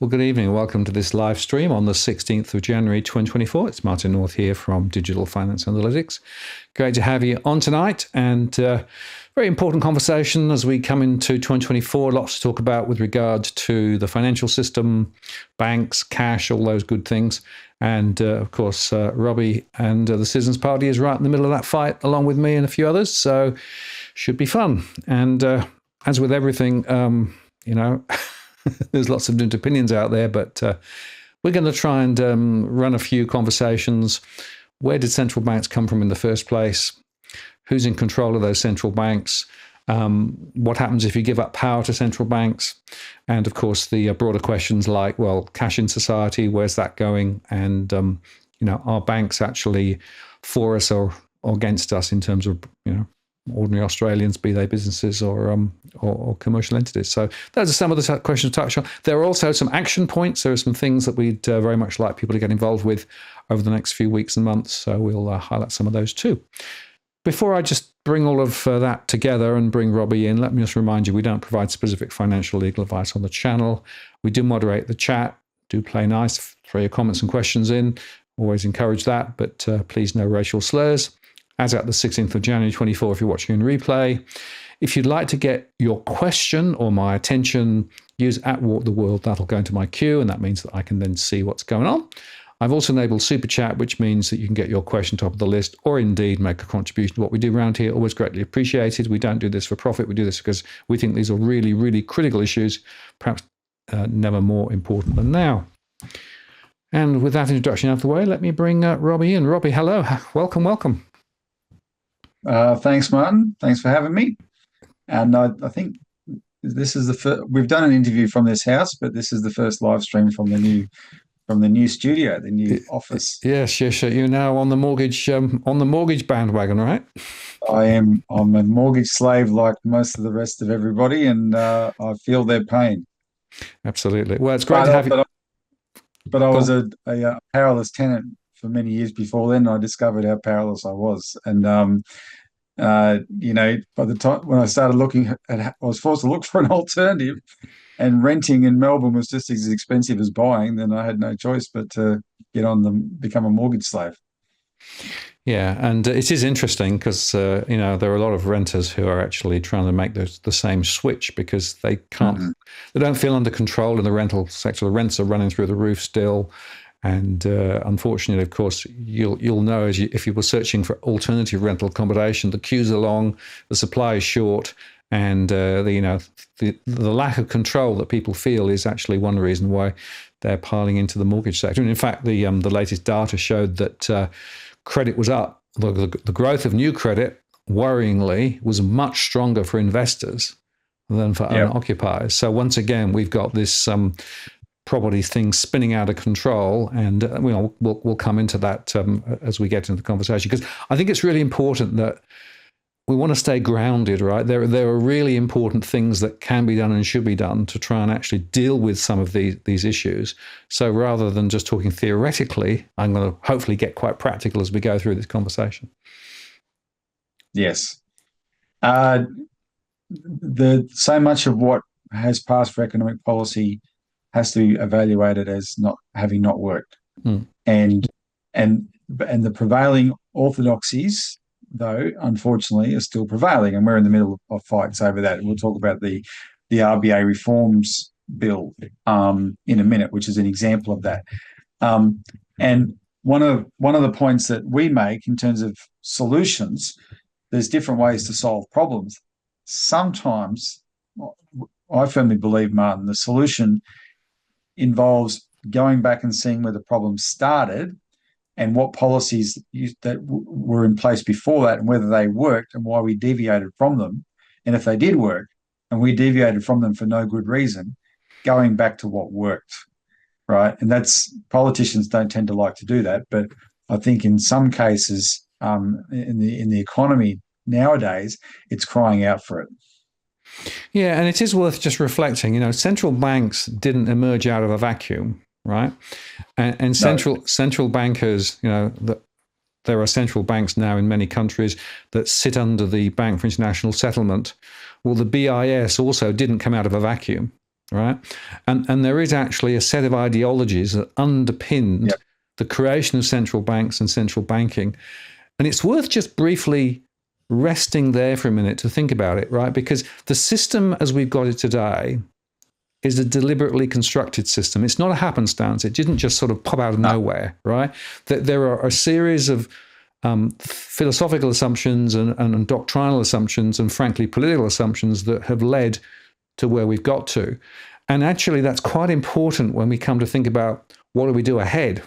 Well, good evening. Welcome to this live stream on the 16th of January 2024. It's Martin North here from Digital Finance Analytics. Great to have you on tonight, and very important conversation as we come into 2024. Lots to talk about with regard to the financial system, banks, cash, all those good things. And of course, Robbie and the Citizens Party is right in the middle of that fight, along with me and a few others. So should be fun. And as with everything, there's lots of different opinions out there, but we're going to try and run a few conversations. Where did central banks come from in the first place? Who's in control of those central banks? What happens if you give up power to central banks? And of course, the broader questions like, well, cash in society, where's that going? And, are banks actually for us or against us in terms of, ordinary Australians, be they businesses or commercial entities? So those are some of the questions to touch on. There are also some action points. There are some things that we'd very much like people to get involved with over the next few weeks and months. So we'll highlight some of those too. Before I just bring all of that together and bring Robbie in, let me just remind you, we don't provide specific financial legal advice on the channel. We do moderate the chat, do play nice, throw your comments and questions in. Always encourage that, but please no racial slurs. As at the 16th of January 24, if you're watching in replay. If you'd like to get your question or my attention, use @WalkTheWorld. That'll go into my queue, and that means that I can then see what's going on. I've also enabled Super Chat, which means that you can get your question top of the list or indeed make a contribution to what we do around here. Always greatly appreciated. We don't do this for profit. We do this because we think these are really, really critical issues, perhaps never more important than now. And with that introduction out of the way, let me bring Robbie in. Robbie, hello. Welcome. Thanks, Martin. Thanks for having me. And I think this is the first. We've done an interview from this house, but this is the first live stream from the new studio, the new office. Yes. You're now on the mortgage bandwagon, right? I'm a mortgage slave, like most of the rest of everybody, and I feel their pain. Absolutely. Well, it's great to have you. But I was a powerless tenant for many years before then. I discovered how powerless I was, and by the time when I started looking I was forced to look for an alternative, and renting in Melbourne was just as expensive as buying. Then I had no choice but to become a mortgage slave. Yeah, and it is interesting because there are a lot of renters who are actually trying to make the same switch because they can't, they don't feel under control in the rental sector. The rents are running through the roof still. And unfortunately, of course, you'll know if you were searching for alternative rental accommodation, the queues are long, the supply is short, and the lack of control that people feel is actually one reason why they're piling into the mortgage sector. And in fact, the latest data showed that credit was up. The growth of new credit, worryingly, was much stronger for investors than for owner occupiers. So once again, we've got this property things spinning out of control, and we'll come into that as we get into the conversation, because I think it's really important that we want to stay grounded, right? There are really important things that can be done and should be done to try and actually deal with some of these issues. So rather than just talking theoretically, I'm going to hopefully get quite practical as we go through this conversation. Yes. So much of what has passed for economic policy has to be evaluated as not worked. And the prevailing orthodoxies, though, unfortunately, are still prevailing, and we're in the middle of fights over that. And we'll talk about the RBA reforms bill in a minute, which is an example of that. And one of the points that we make in terms of solutions, there's different ways to solve problems. Sometimes, I firmly believe, Martin, the solution involves going back and seeing where the problem started and what policies that were in place before that and whether they worked and why we deviated from them. And if they did work and we deviated from them for no good reason, going back to what worked, right? And politicians don't tend to like to do that, but I think in some cases in the economy nowadays, it's crying out for it. Yeah, and it is worth just reflecting, central banks didn't emerge out of a vacuum, right? And central bankers, there are central banks now in many countries that sit under the Bank for International Settlement. Well, the BIS also didn't come out of a vacuum. right? And there is actually a set of ideologies that underpinned the creation of central banks and central banking. And it's worth just briefly resting there for a minute to think about it, right? Because the system as we've got it today is a deliberately constructed system. It's not a happenstance. It didn't just sort of pop out of nowhere, right? There are a series of philosophical assumptions and doctrinal assumptions and, frankly, political assumptions that have led to where we've got to. And actually, that's quite important when we come to think about what do we do ahead,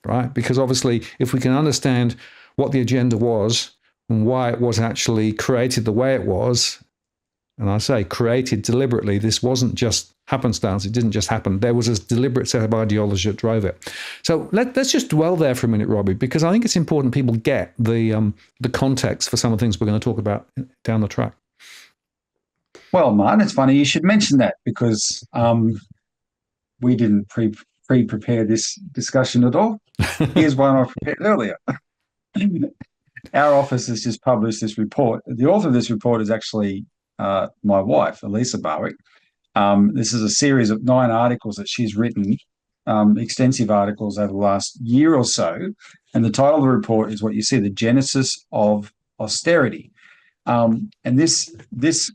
right? Because obviously, if we can understand what the agenda was and why it was actually created the way it was, and I say created deliberately, this wasn't just happenstance. It didn't just happen. There was a deliberate set of ideology that drove it. So let's just dwell there for a minute, Robbie, because I think it's important people get the context for some of the things we're going to talk about down the track. Well, Martin, it's funny you should mention that, because we didn't pre-prepare this discussion at all. Here's one I prepared earlier. Our office has just published this report. The author of this report is actually my wife, Elisa Barwick. This is a series of 9 articles that she's written, extensive articles over the last year or so. And the title of the report is what you see, The Genesis of Austerity. And this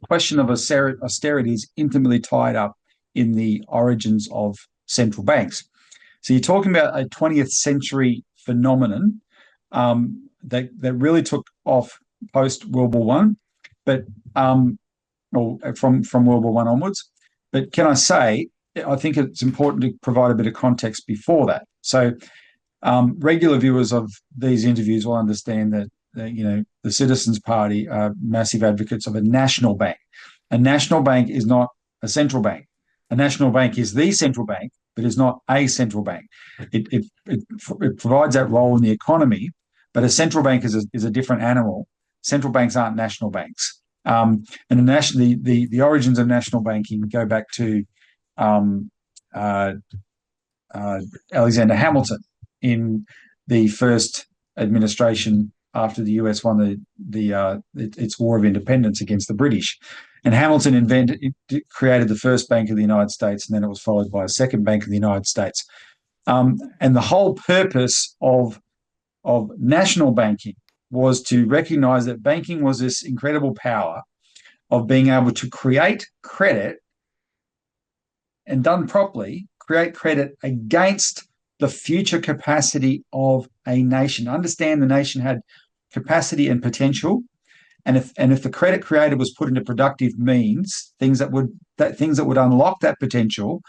question of austerity is intimately tied up in the origins of central banks. So you're talking about a 20th century phenomenon that really took off post World War One, but or from World War One onwards. But can I say, I think it's important to provide a bit of context before that. So regular viewers of these interviews will understand that the Citizens Party are massive advocates of a national bank. A national bank is not a central bank. A national bank is the central bank, but is not a central bank. It provides that role in the economy, but a central bank is a different animal. Central banks aren't national banks. And the origins of national banking go back to Alexander Hamilton in the first administration after the US won its War of Independence against the British. And Hamilton created the first Bank of the United States, and then it was followed by a second Bank of the United States. And the whole purpose of national banking was to recognize that banking was this incredible power of being able to create credit, and done properly, create credit against the future capacity of a nation. Understand the nation had capacity and potential, and if the credit created was put into productive means, things that would unlock that potential,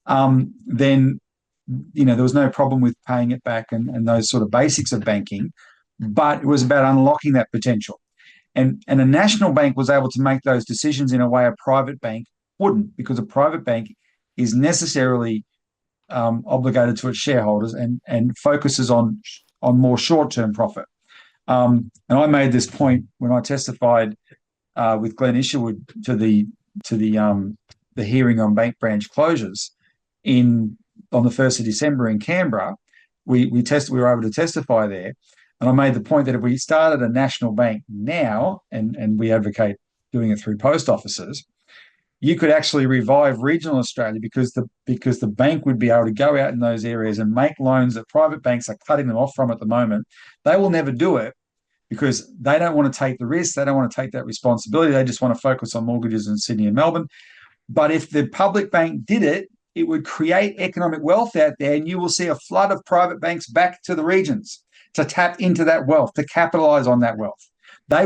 then there was no problem with paying it back and those sort of basics of banking. But it was about unlocking that potential, and a national bank was able to make those decisions in a way a private bank wouldn't, because a private bank is necessarily obligated to its shareholders and focuses on more short-term profit. And I made this point when I testified with Glenn Isherwood to the hearing on bank branch closures on the 1st of December in Canberra. We were able to testify there, and I made the point that if we started a national bank now, and we advocate doing it through post offices, you could actually revive regional Australia, because the bank would be able to go out in those areas and make loans that private banks are cutting them off from at the moment. They will never do it because they don't want to take the risk. They don't want to take that responsibility. They just want to focus on mortgages in Sydney and Melbourne. But if the public bank did it, it would create economic wealth out there, and you will see a flood of private banks back to the regions to tap into that wealth, to capitalize on that wealth. They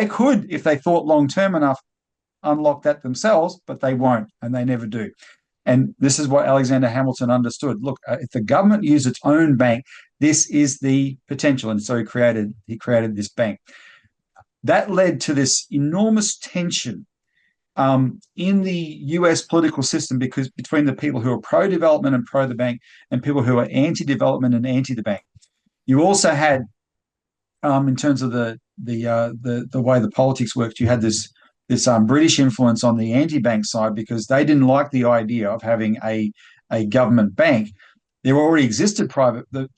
could, if they thought long-term enough, unlock that themselves, but they won't, and they never do. And this is what Alexander Hamilton understood. Look, if the government used its own bank, this is the potential. And so he created this bank. That led to this enormous tension in the US political system, because between the people who are pro-development and pro the bank, and people who are anti-development and anti the bank. You also had, in terms of the way the politics worked, you had this British influence on the anti-bank side, because they didn't like the idea of having a government bank. There already existed the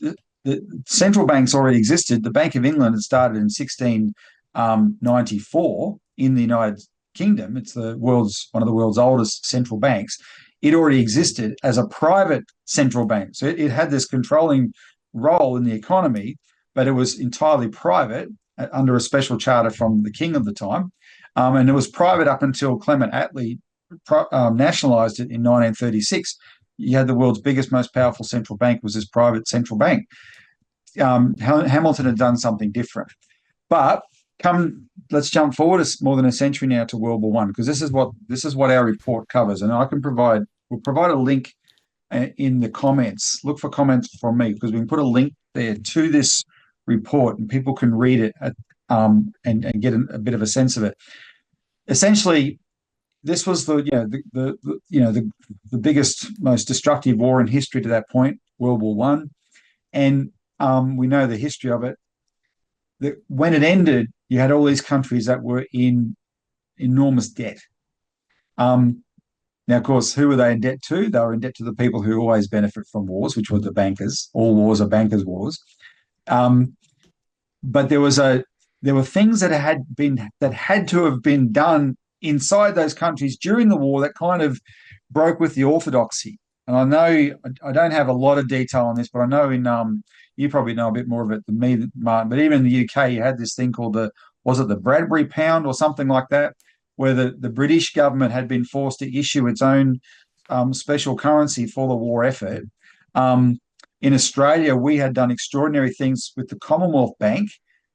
central banks already existed. The Bank of England had started in 1694 in the United Kingdom, it's one of the world's oldest central banks. It already existed as a private central bank. So it had this controlling role in the economy, but it was entirely private under a special charter from the king of the time. And it was private up until Clement Attlee nationalised it in 1936. You had the world's biggest, most powerful central bank was this private central bank. Hamilton had done something different. But let's jump forward more than a century now to World War One, because this is what our report covers, and we'll provide a link in the comments. Look for comments from me, because we can put a link there to this report, and people can read it and get a bit of a sense of it. Essentially, this was the biggest, most destructive war in history to that point, World War One, and we know the history of it. That when it ended, you had all these countries that were in enormous debt. Now, of course, who were they in debt to? They were in debt to the people who always benefit from wars, which were the bankers. All wars are bankers' wars. But there were things that had to have been done inside those countries during the war that kind of broke with the orthodoxy. And I know I don't have a lot of detail on this, but I know you probably know a bit more of it than me, Martin, but even in the UK, you had this thing called the Bradbury Pound or something like that, where the British government had been forced to issue its own special currency for the war effort. In Australia, we had done extraordinary things with the Commonwealth Bank.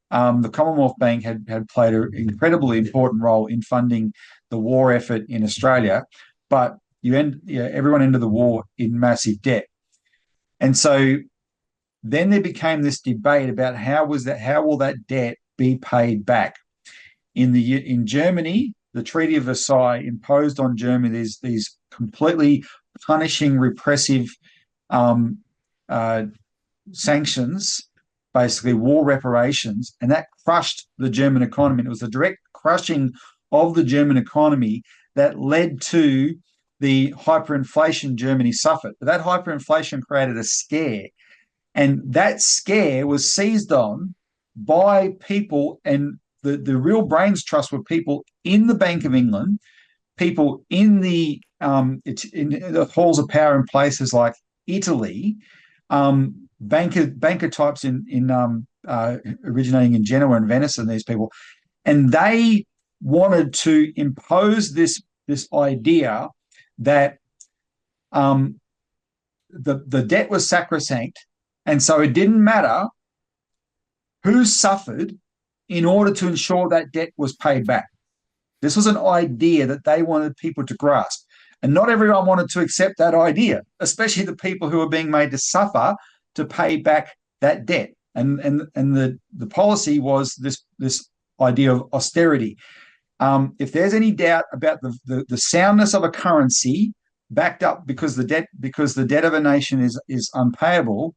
The Commonwealth Bank had played an incredibly important role in funding the war effort in Australia, but everyone ended the war in massive debt. And so then there became this debate about how will that debt be paid back. In Germany, the Treaty of Versailles imposed on Germany these completely punishing, repressive sanctions, basically war reparations, and that crushed the German economy. And it was the direct crushing of the German economy that led to the hyperinflation Germany suffered. But that hyperinflation created a scare, and that scare was seized on by people, and the real brains trust were people in the Bank of England, people in the halls of power in places like Italy, banker types in originating in Genoa and Venice, and these people, and they wanted to impose this idea that the debt was sacrosanct, and so it didn't matter who suffered in order to ensure that debt was paid back. This was an idea that they wanted people to grasp, and not everyone wanted to accept that idea, especially the people who were being made to suffer to pay back that debt. And the policy was this idea of austerity. If there's any doubt about the soundness of a currency backed up because the debt of a nation is unpayable,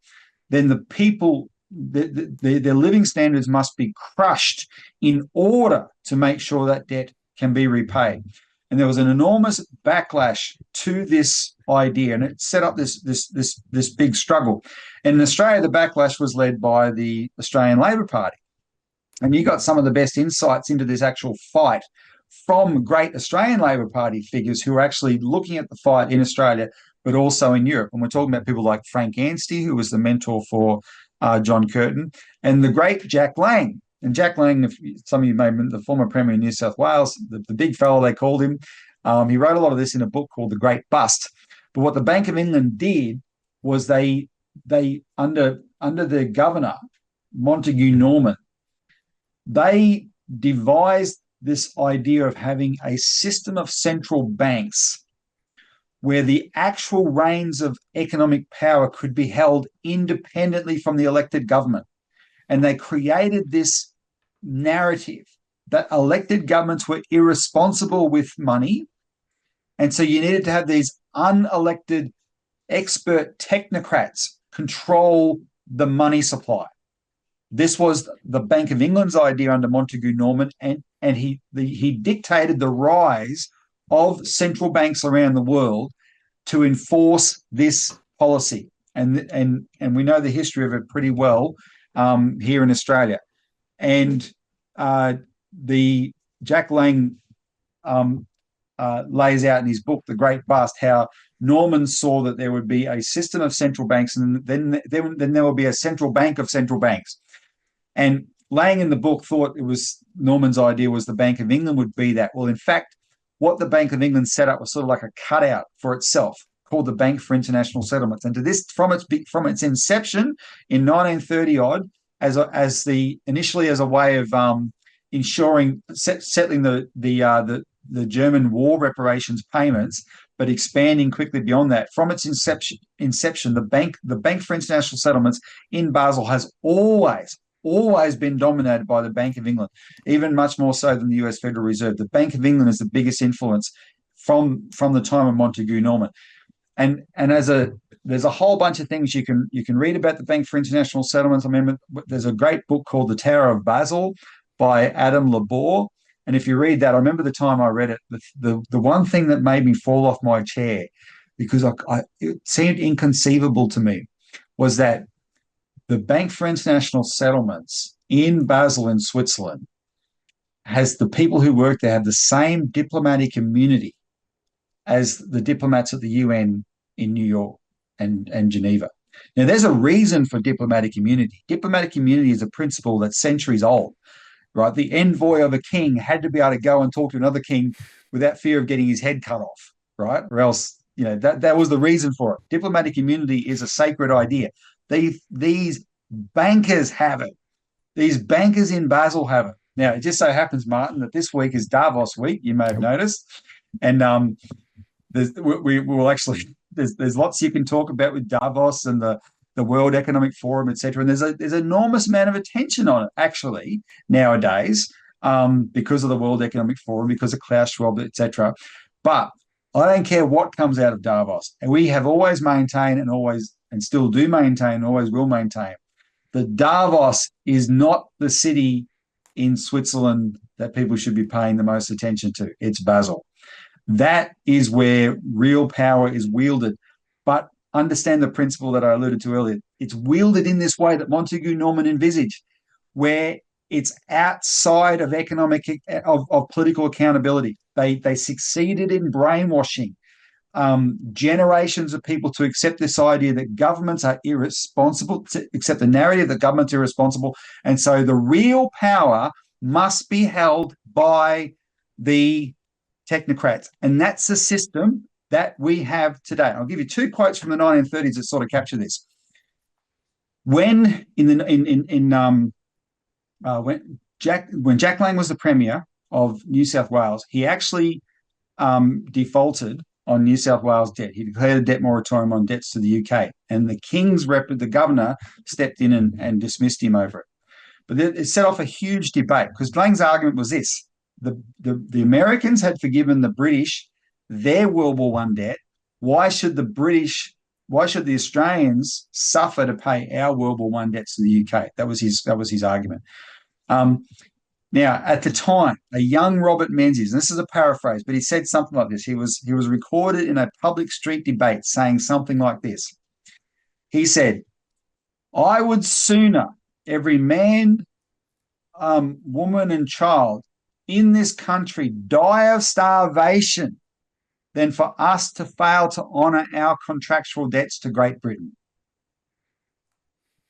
then the people, their living standards must be crushed in order to make sure that debt can be repaid. And there was an enormous backlash to this idea, and it set up this big struggle. And in Australia, the backlash was led by the Australian Labor Party. And you got some of the best insights into this actual fight from great Australian Labor Party figures who are actually looking at the fight in Australia, but also in Europe. And we're talking about people like Frank Anstey, who was the mentor for John Curtin, and the great Jack Lang. And Jack Lang, if some of you may remember, the former Premier of New South Wales, the big fellow they called him, he wrote a lot of this in a book called The Great Bust. But what the Bank of England did was they under the governor, Montague Norman, they devised this idea of having a system of central banks where the actual reins of economic power could be held independently from the elected government. And they created this narrative that elected governments were irresponsible with money. And so you needed to have these unelected expert technocrats control the money supply. This was the Bank of England's idea under Montague Norman, and he dictated the rise of central banks around the world to enforce this policy. And we know the history of it pretty well here in Australia. And the Jack Lang lays out in his book, The Great Bust, how Norman saw that there would be a system of central banks, and then there will be a central bank of central banks. And Lang in the book thought it was Norman's idea was the Bank of England would be that. Well, in fact, what the Bank of England set up was sort of like a cutout for itself, called the Bank for International Settlements. And to this, from its inception in 1930 odd, initially as a way of ensuring settling the German war reparations payments, but expanding quickly beyond that. From its inception, the Bank for International Settlements in Basel has always been dominated by the Bank of England, even much more so than the US Federal Reserve. The Bank of England is the biggest influence from the time of Montagu Norman. And there's a whole bunch of things you can read about the Bank for International Settlements. I remember there's a great book called The Tower of Basel by Adam Labor. And if you read that, I remember the time I read it, the one thing that made me fall off my chair, because it seemed inconceivable to me, was that the Bank for International Settlements in Basel in Switzerland has the people who work there have the same diplomatic immunity as the diplomats at the UN in New York and Geneva. Now, there's a reason for diplomatic immunity. Diplomatic immunity is a principle that's centuries old, right? The envoy of a king had to be able to go and talk to another king without fear of getting his head cut off, right? Or else, that was the reason for it. Diplomatic immunity is a sacred idea. These bankers have it. These bankers in Basel have it. Now, it just so happens, Martin, that this week is Davos week. You may have noticed, and there's lots you can talk about with Davos and the World Economic Forum, etc. And there's an enormous amount of attention on it actually nowadays because of the World Economic Forum, because of Klaus Schwab, etc. But I don't care what comes out of Davos, and we have always maintained and still do maintain and always will maintain that Davos is not the city in Switzerland that people should be paying the most attention to. It's Basel. That is where real power is wielded. But understand the principle that I alluded to earlier. It's wielded in this way that Montagu Norman envisaged, where it's outside of of political accountability. They succeeded in brainwashing generations of people to accept this idea that governments are irresponsible, to accept the narrative that governments are irresponsible. And so the real power must be held by the technocrats. And that's the system that we have today. I'll give you two quotes from the 1930s that sort of capture this. When Jack Lang was the Premier of New South Wales, he actually defaulted on New South Wales debt. He declared a debt moratorium on debts to the UK, and the governor, stepped in and dismissed him over it. But it set off a huge debate because Lang's argument was this: the Americans had forgiven the British their World War I debt. Why should the Australians suffer to pay our World War I debts to the UK? That was his argument. Now, at the time, a young Robert Menzies, and this is a paraphrase, but he said something like this. He was recorded in a public street debate saying something like this. He said, "I would sooner every man, woman, and child in this country die of starvation than for us to fail to honour our contractual debts to Great Britain."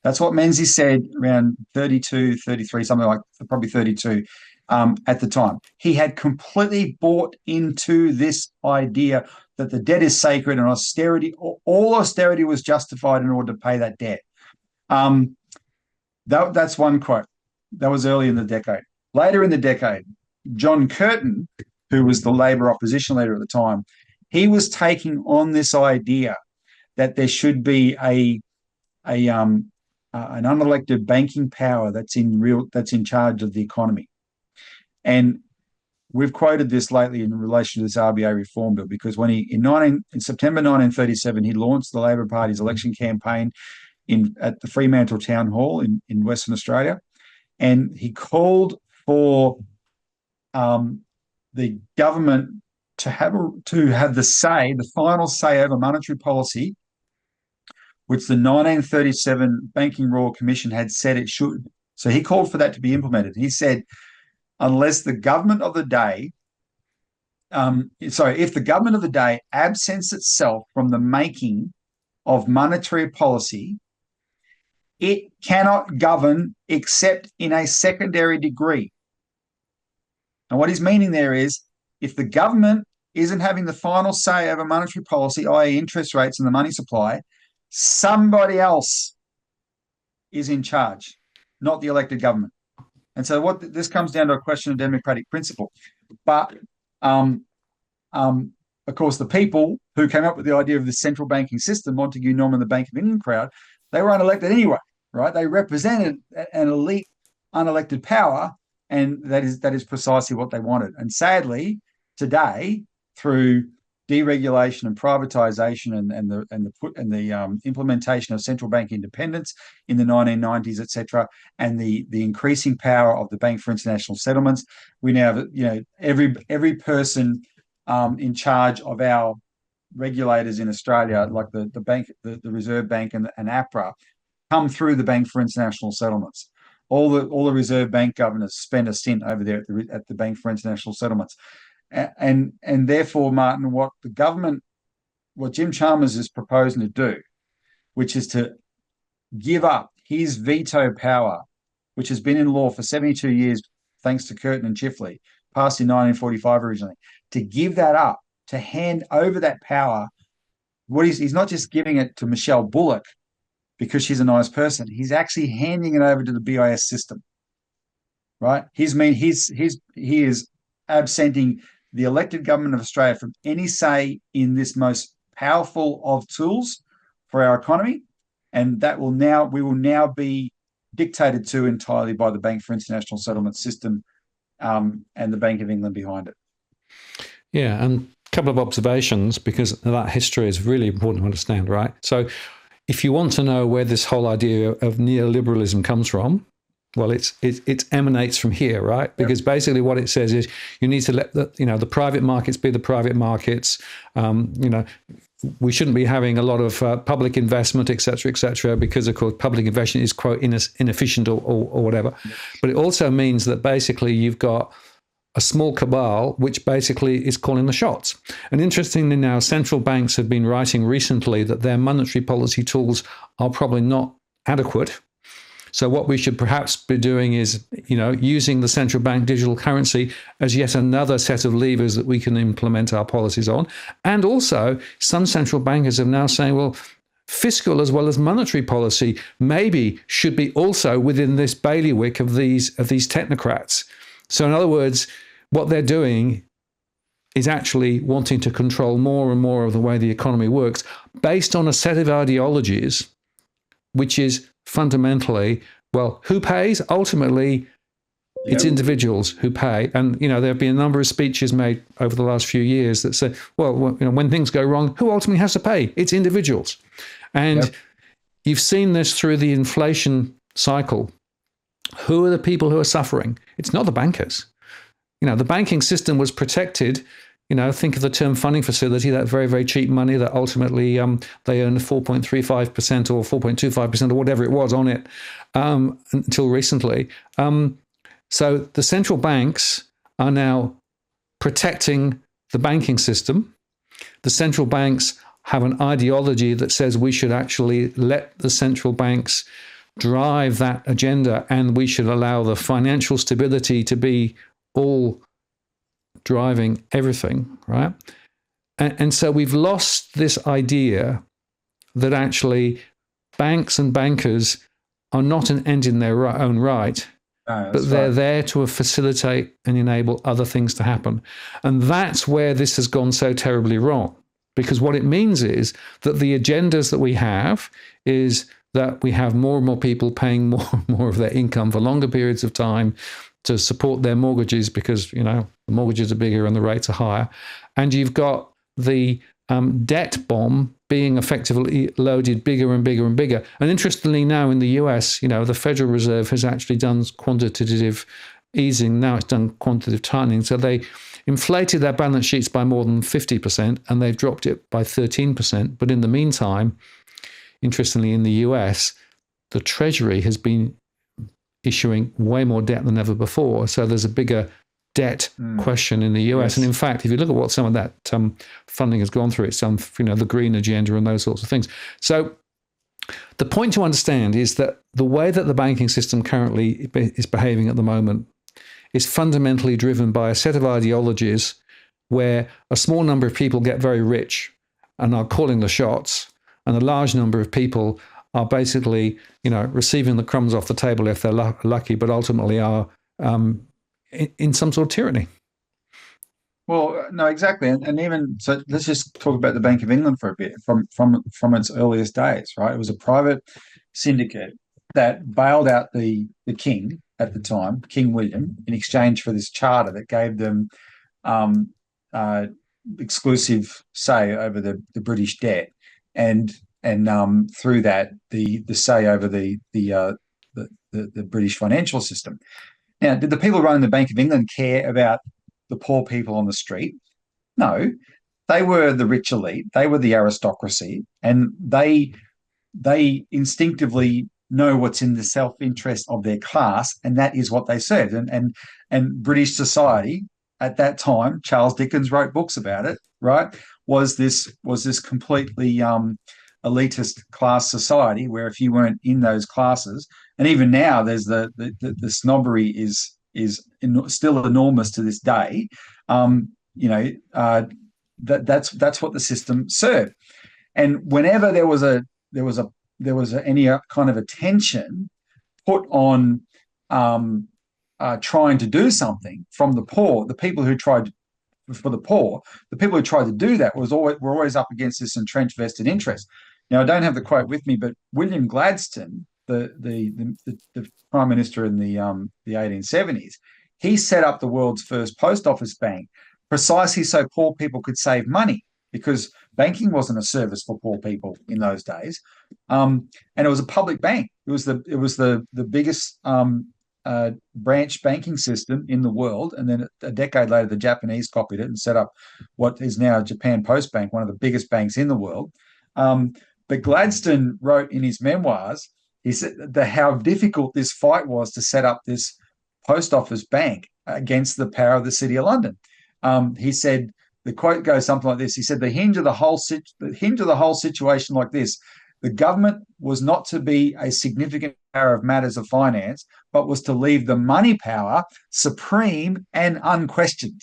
That's what Menzies said around 32, 33, something like probably 32 at the time. He had completely bought into this idea that the debt is sacred and all austerity was justified in order to pay that debt. That's one quote. That was early in the decade. Later in the decade, John Curtin, who was the Labor opposition leader at the time, he was taking on this idea that there should be an unelected banking power that's in charge of the economy. And we've quoted this lately in relation to this RBA reform bill, because when in September 1937, he launched the Labor Party's election campaign at the Fremantle Town Hall in Western Australia, and he called for the government to have the final say over monetary policy, which the 1937 Banking Royal Commission had said it should. So he called for that to be implemented. He said, unless the government of the day if the government of the day absents itself from the making of monetary policy, it cannot govern except in a secondary degree. And what he's meaning there is, if the government isn't having the final say over monetary policy, i.e. interest rates and the money supply, somebody else is in charge, not the elected government. And so what this comes down to a question of democratic principle. But of course, the people who came up with the idea of the central banking system, Montague, Norman, the Bank of England crowd, they were unelected anyway, right? They represented an elite unelected power, and that is precisely what they wanted. And sadly, today, through deregulation and privatization and the implementation of central bank independence in the 1990s, etc., and the increasing power of the Bank for International Settlements, we now have, every person in charge of our regulators in Australia, like the bank, the Reserve Bank and APRA, come through the Bank for International Settlements. All the Reserve Bank governors spend a stint over there at the Bank for International Settlements. And therefore, Martin, what Jim Chalmers is proposing to do, which is to give up his veto power, which has been in law for 72 years, thanks to Curtin and Chifley, passed in 1945 originally, to give that up, to hand over that power. He's not just giving it to Michelle Bullock because she's a nice person. He's actually handing it over to the BIS system, right? He is absenting the elected government of Australia from any say in this most powerful of tools for our economy, and we will now be dictated to entirely by the Bank for International Settlement system and the Bank of England behind it. Yeah, and a couple of observations, because that history is really important to understand, right? So if you want to know where this whole idea of neoliberalism comes from, well, it emanates from here, right? Because basically what it says is you need to let the private markets be the private markets. We shouldn't be having a lot of public investment, et cetera, because of course public investment is, quote, inefficient or whatever. But it also means that basically you've got a small cabal which basically is calling the shots. And interestingly now, central banks have been writing recently that their monetary policy tools are probably not adequate. So what we should perhaps be doing is, using the central bank digital currency as yet another set of levers that we can implement our policies on. And also, some central bankers are now saying, well, fiscal as well as monetary policy maybe should be also within this bailiwick of these technocrats. So in other words, what they're doing is actually wanting to control more and more of the way the economy works based on a set of ideologies, which is fundamentally, well, who pays? Ultimately, it's individuals who pay. And, there have been a number of speeches made over the last few years that say, well, when things go wrong, who ultimately has to pay? It's individuals. And you've seen this through the inflation cycle. Who are the people who are suffering? It's not the bankers. The banking system was protected. Think of the term funding facility, that very, very cheap money that ultimately they earned 4.35% or 4.25% or whatever it was on it until recently. So the central banks are now protecting the banking system. The central banks have an ideology that says we should actually let the central banks drive that agenda, and we should allow the financial stability to be all driving everything, right? And so we've lost this idea that actually banks and bankers are not an end in their own right, but they're there to facilitate and enable other things to happen. And that's where this has gone so terribly wrong, because what it means is that the agendas that we have is that we have more and more people paying more and more of their income for longer periods of time to support their mortgages because, the mortgages are bigger and the rates are higher. And you've got the debt bomb being effectively loaded bigger and bigger and bigger. And interestingly now in the US, the Federal Reserve has actually done quantitative easing. Now it's done quantitative tightening. So they inflated their balance sheets by more than 50% and they've dropped it by 13%. But in the meantime, interestingly, in the US, the Treasury has been issuing way more debt than ever before. So there's a bigger debt question in the US. Yes. And in fact, if you look at what some of that funding has gone through, it's some, the green agenda and those sorts of things. So the point to understand is that the way that the banking system currently is behaving at the moment is fundamentally driven by a set of ideologies where a small number of people get very rich and are calling the shots, and a large number of people are basically, receiving the crumbs off the table if they're lucky, but ultimately are in some sort of tyranny. Well, no, exactly, and even so, let's just talk about the Bank of England for a bit. From its earliest days, right? It was a private syndicate that bailed out the king at the time, King William, in exchange for this charter that gave them exclusive say over the British debt, and through that the say over the British financial system. Now, did the people running the Bank of England care about the poor people on the street? No, they were the rich elite. They were the aristocracy, and they instinctively know what's in the self-interest of their class, and that is what they served. And British society at that time, Charles Dickens wrote books about it, right? Was this completely elitist class society where if you weren't in those classes, and even now there's the snobbery is still enormous to this day. That's what the system served. And whenever there was any kind of attention put on trying to do something from the poor, the people who tried to do that were always up against this entrenched vested interest. Now, I don't have the quote with me, but William Gladstone, the prime minister in the 1870s, he set up the world's first post office bank precisely so poor people could save money, because banking wasn't a service for poor people in those days, and it was a public bank. It was the biggest branch banking system in the world, and then a decade later, the Japanese copied it and set up what is now Japan Post Bank, one of the biggest banks in the world. But Gladstone wrote in his memoirs, he said how difficult this fight was to set up this post office bank against the power of the City of London. He said, the quote goes something like this. He said, the hinge of the whole situation like this: the government was not to be a significant power of matters of finance, but was to leave the money power supreme and unquestioned.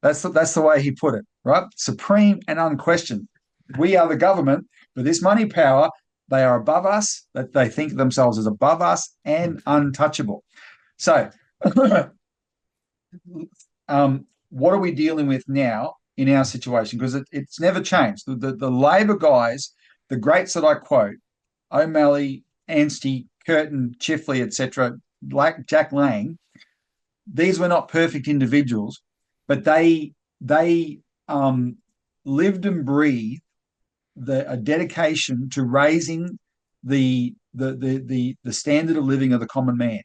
That's the way he put it, right? Supreme and unquestioned. We are the government, but this money power, they are above us, that they think of themselves as above us and untouchable. So what are we dealing with now in our situation? Because it's never changed. The Labor guys, the greats that I quote, O'Malley, Anstey, Curtin, Chifley, etc., like Jack Lang, these were not perfect individuals, but they lived and breathed a dedication to raising the standard of living of the common man.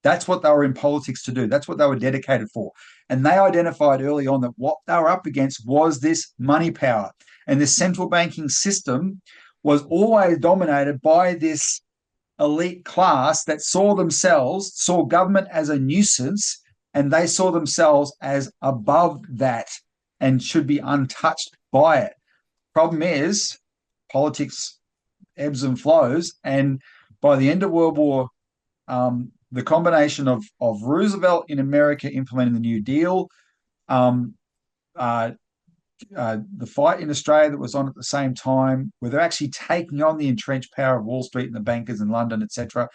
That's what they were in politics to do. That's what they were dedicated for. And they identified early on that what they were up against was this money power. And this central banking system was always dominated by this elite class that saw government as a nuisance, and they saw themselves as above that and should be untouched by it. Problem is, politics ebbs and flows, and by the end of World War, the combination of Roosevelt in America implementing the New Deal, the fight in Australia that was on at the same time, where they're actually taking on the entrenched power of Wall Street and the bankers in London, etc.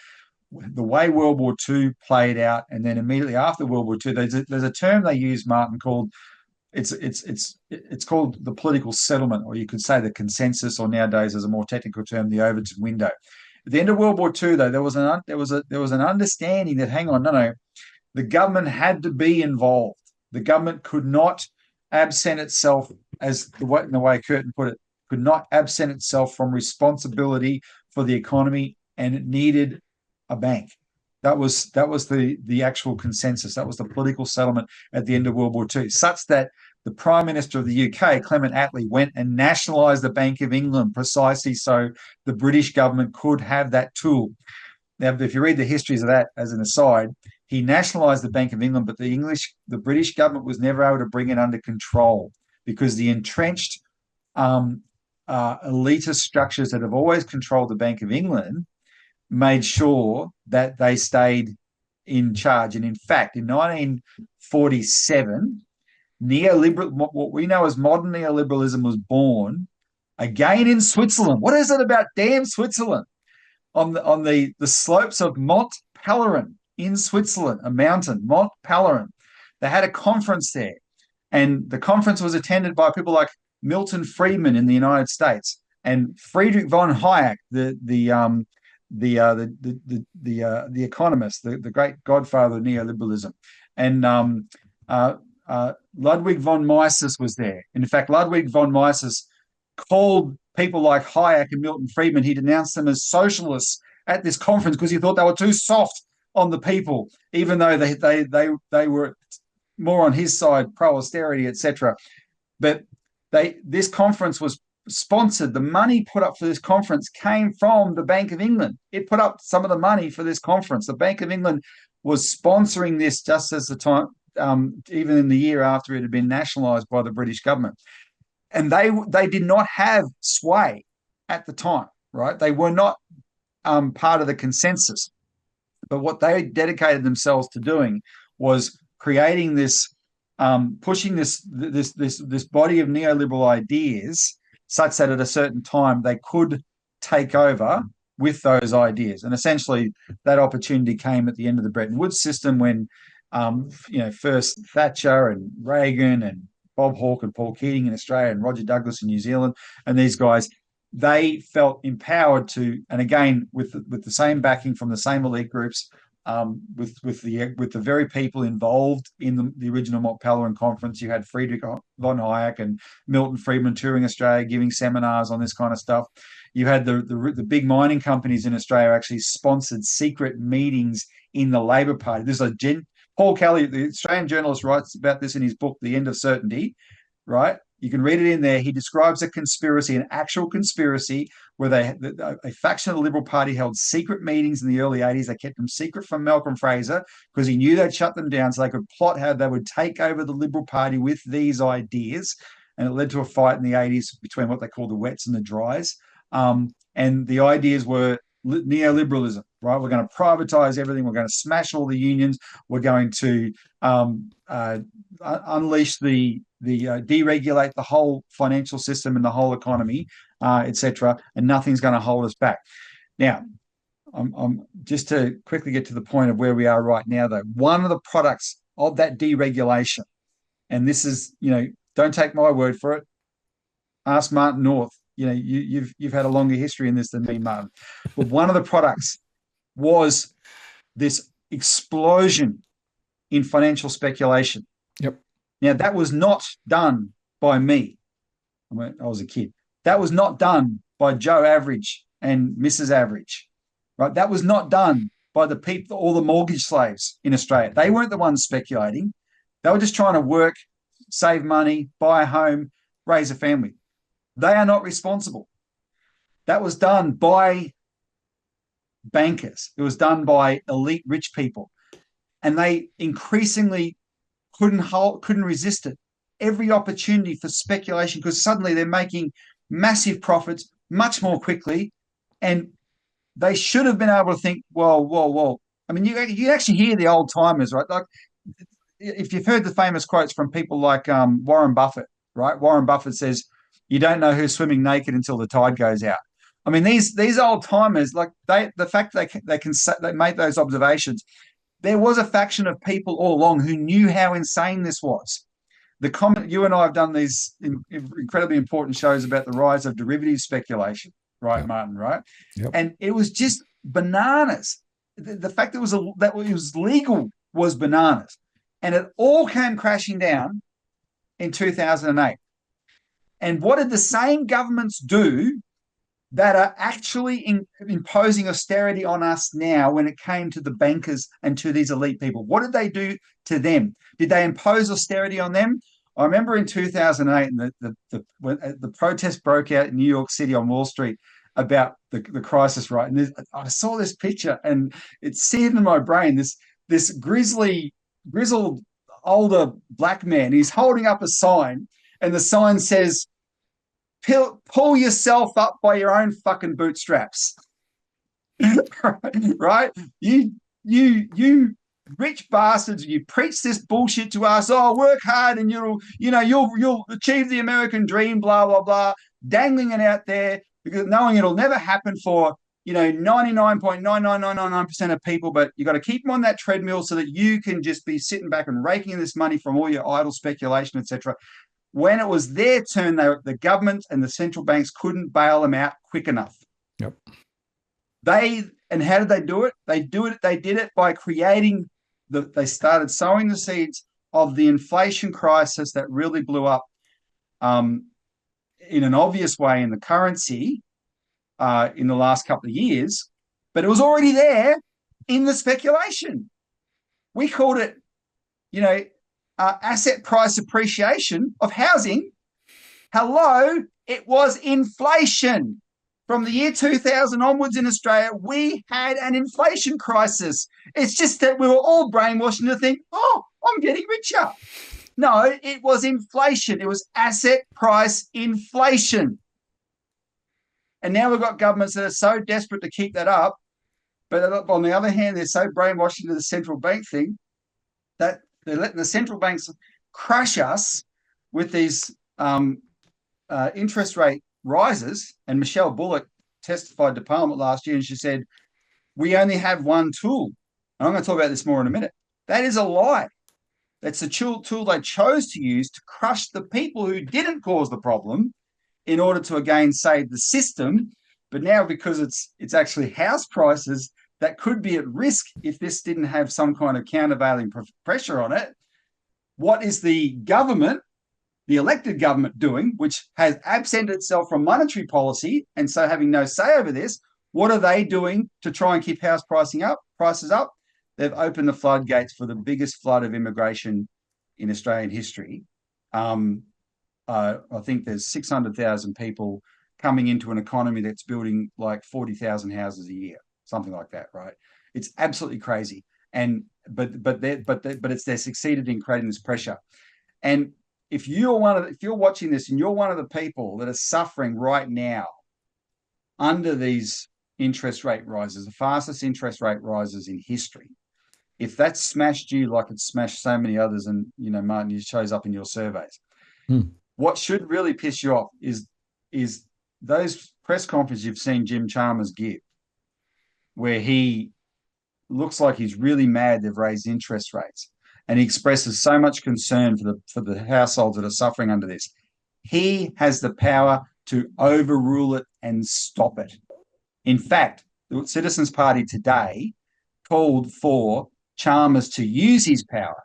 The way World War II played out, and then immediately after World War II, there's a term they use, Martin, called it's called the political settlement, or you could say the consensus, or nowadays as a more technical term, the Overton window. At the end of World War II, though, there was an understanding that, hang on, no, the government had to be involved. The government could not absent itself, in the way Curtin put it, could not absent itself from responsibility for the economy, and it needed a bank. That was the actual consensus. That was the political settlement at the end of World War II, such that the Prime Minister of the UK, Clement Attlee, went and nationalised the Bank of England precisely so the British government could have that tool. Now, if you read the histories of that, as an aside, he nationalised the Bank of England, but the British government was never able to bring it under control because the entrenched elitist structures that have always controlled the Bank of England made sure that they stayed in charge. And in fact, in 1947, what we know as modern neoliberalism was born again in Switzerland. What is it about damn Switzerland? On the slopes of Mont Pelerin in Switzerland, a mountain, Mont Pelerin. They had a conference there, and the conference was attended by people like Milton Friedman in the United States and Friedrich von Hayek, the economist, the great godfather of neoliberalism, and Ludwig von Mises was there. In fact, Ludwig von Mises called people like Hayek and Milton Friedman, he denounced them as socialists at this conference because he thought they were too soft on the people, even though they were more on his side, pro-austerity, etc. But this conference was sponsored. The money put up for this conference came from the Bank of England. It put up some of the money for this conference. The Bank of England was sponsoring this just as the time, even in the year after it had been nationalised by the British government. And they did not have sway at the time, right? They were not part of the consensus. But what they dedicated themselves to doing was creating this, pushing this body of neoliberal ideas such that at a certain time they could take over with those ideas. And essentially that opportunity came at the end of the Bretton Woods system when, first Thatcher and Reagan and Bob Hawke and Paul Keating in Australia and Roger Douglas in New Zealand, and these guys, they felt empowered to, and again with the same backing from the same elite groups, with the very people involved in the original Mont Pelerin conference. You had Friedrich von Hayek and Milton Friedman touring Australia, giving seminars on this kind of stuff. You had the big mining companies in Australia actually sponsored secret meetings in the Labor Party. There's Paul Kelly, the Australian journalist, writes about this in his book, The End of Certainty, right? You can read it in there. He describes a conspiracy, an actual conspiracy, where a faction of the Liberal Party held secret meetings in the early 80s. They kept them secret from Malcolm Fraser because he knew they'd shut them down so they could plot how they would take over the Liberal Party with these ideas. And it led to a fight in the 80s between what they call the wets and the dries. And the ideas were neoliberalism, right? We're going to privatize everything. We're going to smash all the unions. We're going to unleash deregulate the whole financial system and the whole economy, etc. And nothing's going to hold us back. Now, I'm just to quickly get to the point of where we are right now, though. One of the products of that deregulation, and this is, don't take my word for it. Ask Martin North. You've had a longer history in this than me, Martin. But one of the products was this explosion in financial speculation. Yep. Now, that was not done by me. I was a kid. That was not done by Joe Average and Mrs. Average, right? That was not done by the people, all the mortgage slaves in Australia. They weren't the ones speculating. They were just trying to work, save money, buy a home, raise a family. They are not responsible. That was done by bankers. It was done by elite rich people. And they increasingly couldn't resist it. Every opportunity for speculation, because suddenly they're making massive profits much more quickly. And they should have been able to think, whoa. I mean, you actually hear the old timers, right? Like, if you've heard the famous quotes from people like Warren Buffett, right? Warren Buffett says, you don't know who's swimming naked until the tide goes out. I mean, these old timers, like the fact they made those observations, there was a faction of people all along who knew how insane this was. You and I have done these incredibly important shows about the rise of derivative speculation, right, yep. Martin, right? Yep. And it was just bananas. The fact that it was legal was bananas. And it all came crashing down in 2008. And what did the same governments do that are actually imposing austerity on us now when it came to the bankers and to these elite people? What did they do to them? Did they impose austerity on them? I remember in 2008, when the protest broke out in New York City on Wall Street about the crisis, right? And I saw this picture and it's seared in my brain, this this grizzled older black man. He's holding up a sign, and the sign says, "Pull yourself up by your own fucking bootstraps." Right? You rich bastards, you preach this bullshit to us. Oh, work hard and you'll achieve the American dream, blah, blah, blah, dangling it out there because knowing it'll never happen for 99.99999% of people, but you got to keep them on that treadmill so that you can just be sitting back and raking in this money from all your idle speculation, etc. When it was their turn, the government and the central banks couldn't bail them out quick enough. Yep. And how did they do it? They did it by creating they started sowing the seeds of the inflation crisis that really blew up in an obvious way in the currency in the last couple of years, but it was already there in the speculation. We called it, asset price appreciation of housing. Hello, it was inflation. From the year 2000 onwards in Australia, we had an inflation crisis. It's just that we were all brainwashed to think, oh, I'm getting richer. No, it was inflation. It was asset price inflation. And now we've got governments that are so desperate to keep that up, but on the other hand, they're so brainwashed into the central bank thing that they're letting the central banks crush us with these interest rate rises. And Michelle Bullock testified to Parliament last year, and she said, we only have one tool. And I'm going to talk about this more in a minute. That is a lie. That's the tool they chose to use to crush the people who didn't cause the problem in order to, again, save the system. But now, because it's actually house prices that could be at risk if this didn't have some kind of countervailing pressure on it, what is the government, the elected government, doing, which has absented itself from monetary policy and so having no say over this? What are they doing to try and keep house prices up? They've opened the floodgates for the biggest flood of immigration in Australian history. I think there's 600,000 people coming into an economy that's building like 40,000 houses a year, something like that, right? It's absolutely crazy. But they're succeeded in creating this pressure. And if you're watching this and you're one of the people that are suffering right now under these interest rate rises, the fastest interest rate rises in history, if that's smashed you like it's smashed so many others, and Martin, it shows up in your surveys, what should really piss you off is those press conferences you've seen Jim Chalmers give, where he looks like he's really mad they've raised interest rates. And he expresses so much concern for the households that are suffering under this. He has the power to overrule it and stop it. In fact, the Citizens Party today called for Chalmers to use his power,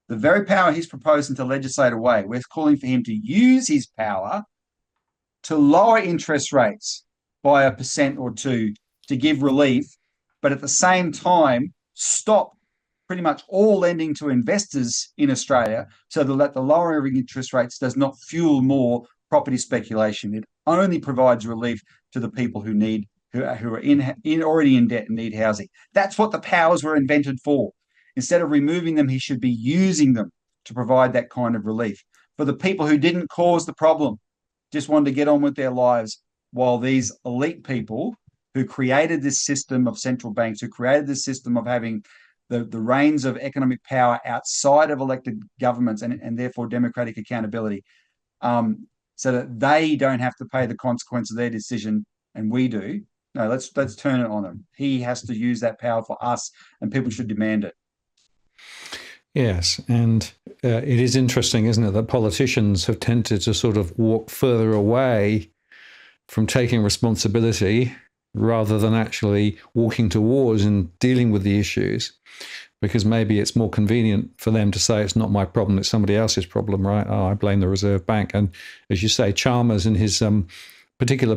the very power he's proposing to legislate away. We're calling for him to use his power to lower interest rates by 1% or 2% to give relief, but at the same time stop pretty much all lending to investors in Australia so that the lowering interest rates does not fuel more property speculation. It only provides relief to the people who are already in debt and need housing. That's what the powers were invented for. Instead of removing them, he should be using them to provide that kind of relief for the people who didn't cause the problem, just wanted to get on with their lives, while these elite people who created this system of central banks, who created this system of having the reins of economic power outside of elected governments and therefore democratic accountability, so that they don't have to pay the consequence of their decision and we do. No, let's turn it on him. He has to use that power for us, and people should demand it. Yes, and it is interesting, isn't it, that politicians have tended to sort of walk further away from taking responsibility rather than actually walking towards and dealing with the issues, because maybe it's more convenient for them to say it's not my problem, it's somebody else's problem, right? Oh, I blame the Reserve Bank. And as you say, Chalmers in his particular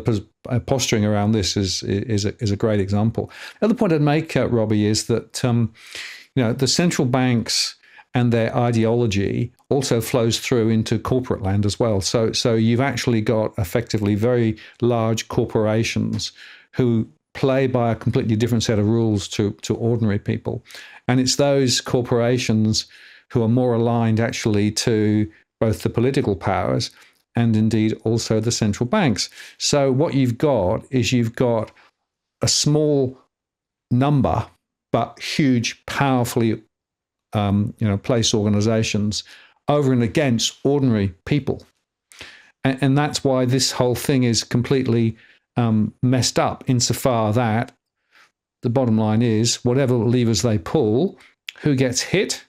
posturing around this is a great example. The other point I'd make, Robbie, is that the central banks and their ideology also flows through into corporate land as well. So you've actually got effectively very large corporations who play by a completely different set of rules to ordinary people. And it's those corporations who are more aligned actually to both the political powers and indeed also the central banks. So what you've got is you've got a small number, but huge, powerfully placed organizations over and against ordinary people. And that's why this whole thing is completely messed up, insofar that the bottom line is whatever levers they pull, who gets hit?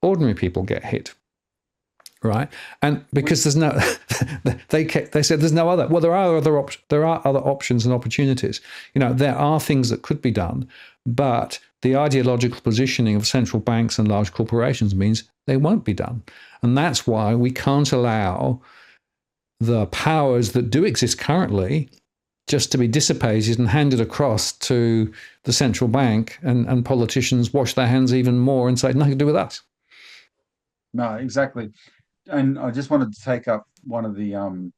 Ordinary people get hit, right? And because there's no, they said there's no other. Well, there are other options and opportunities. There are things that could be done, but the ideological positioning of central banks and large corporations means they won't be done, and that's why we can't allow the powers that do exist currently just to be dissipated and handed across to the central bank, and politicians wash their hands even more and say nothing to do with us. No, exactly. And I just wanted to take up one of the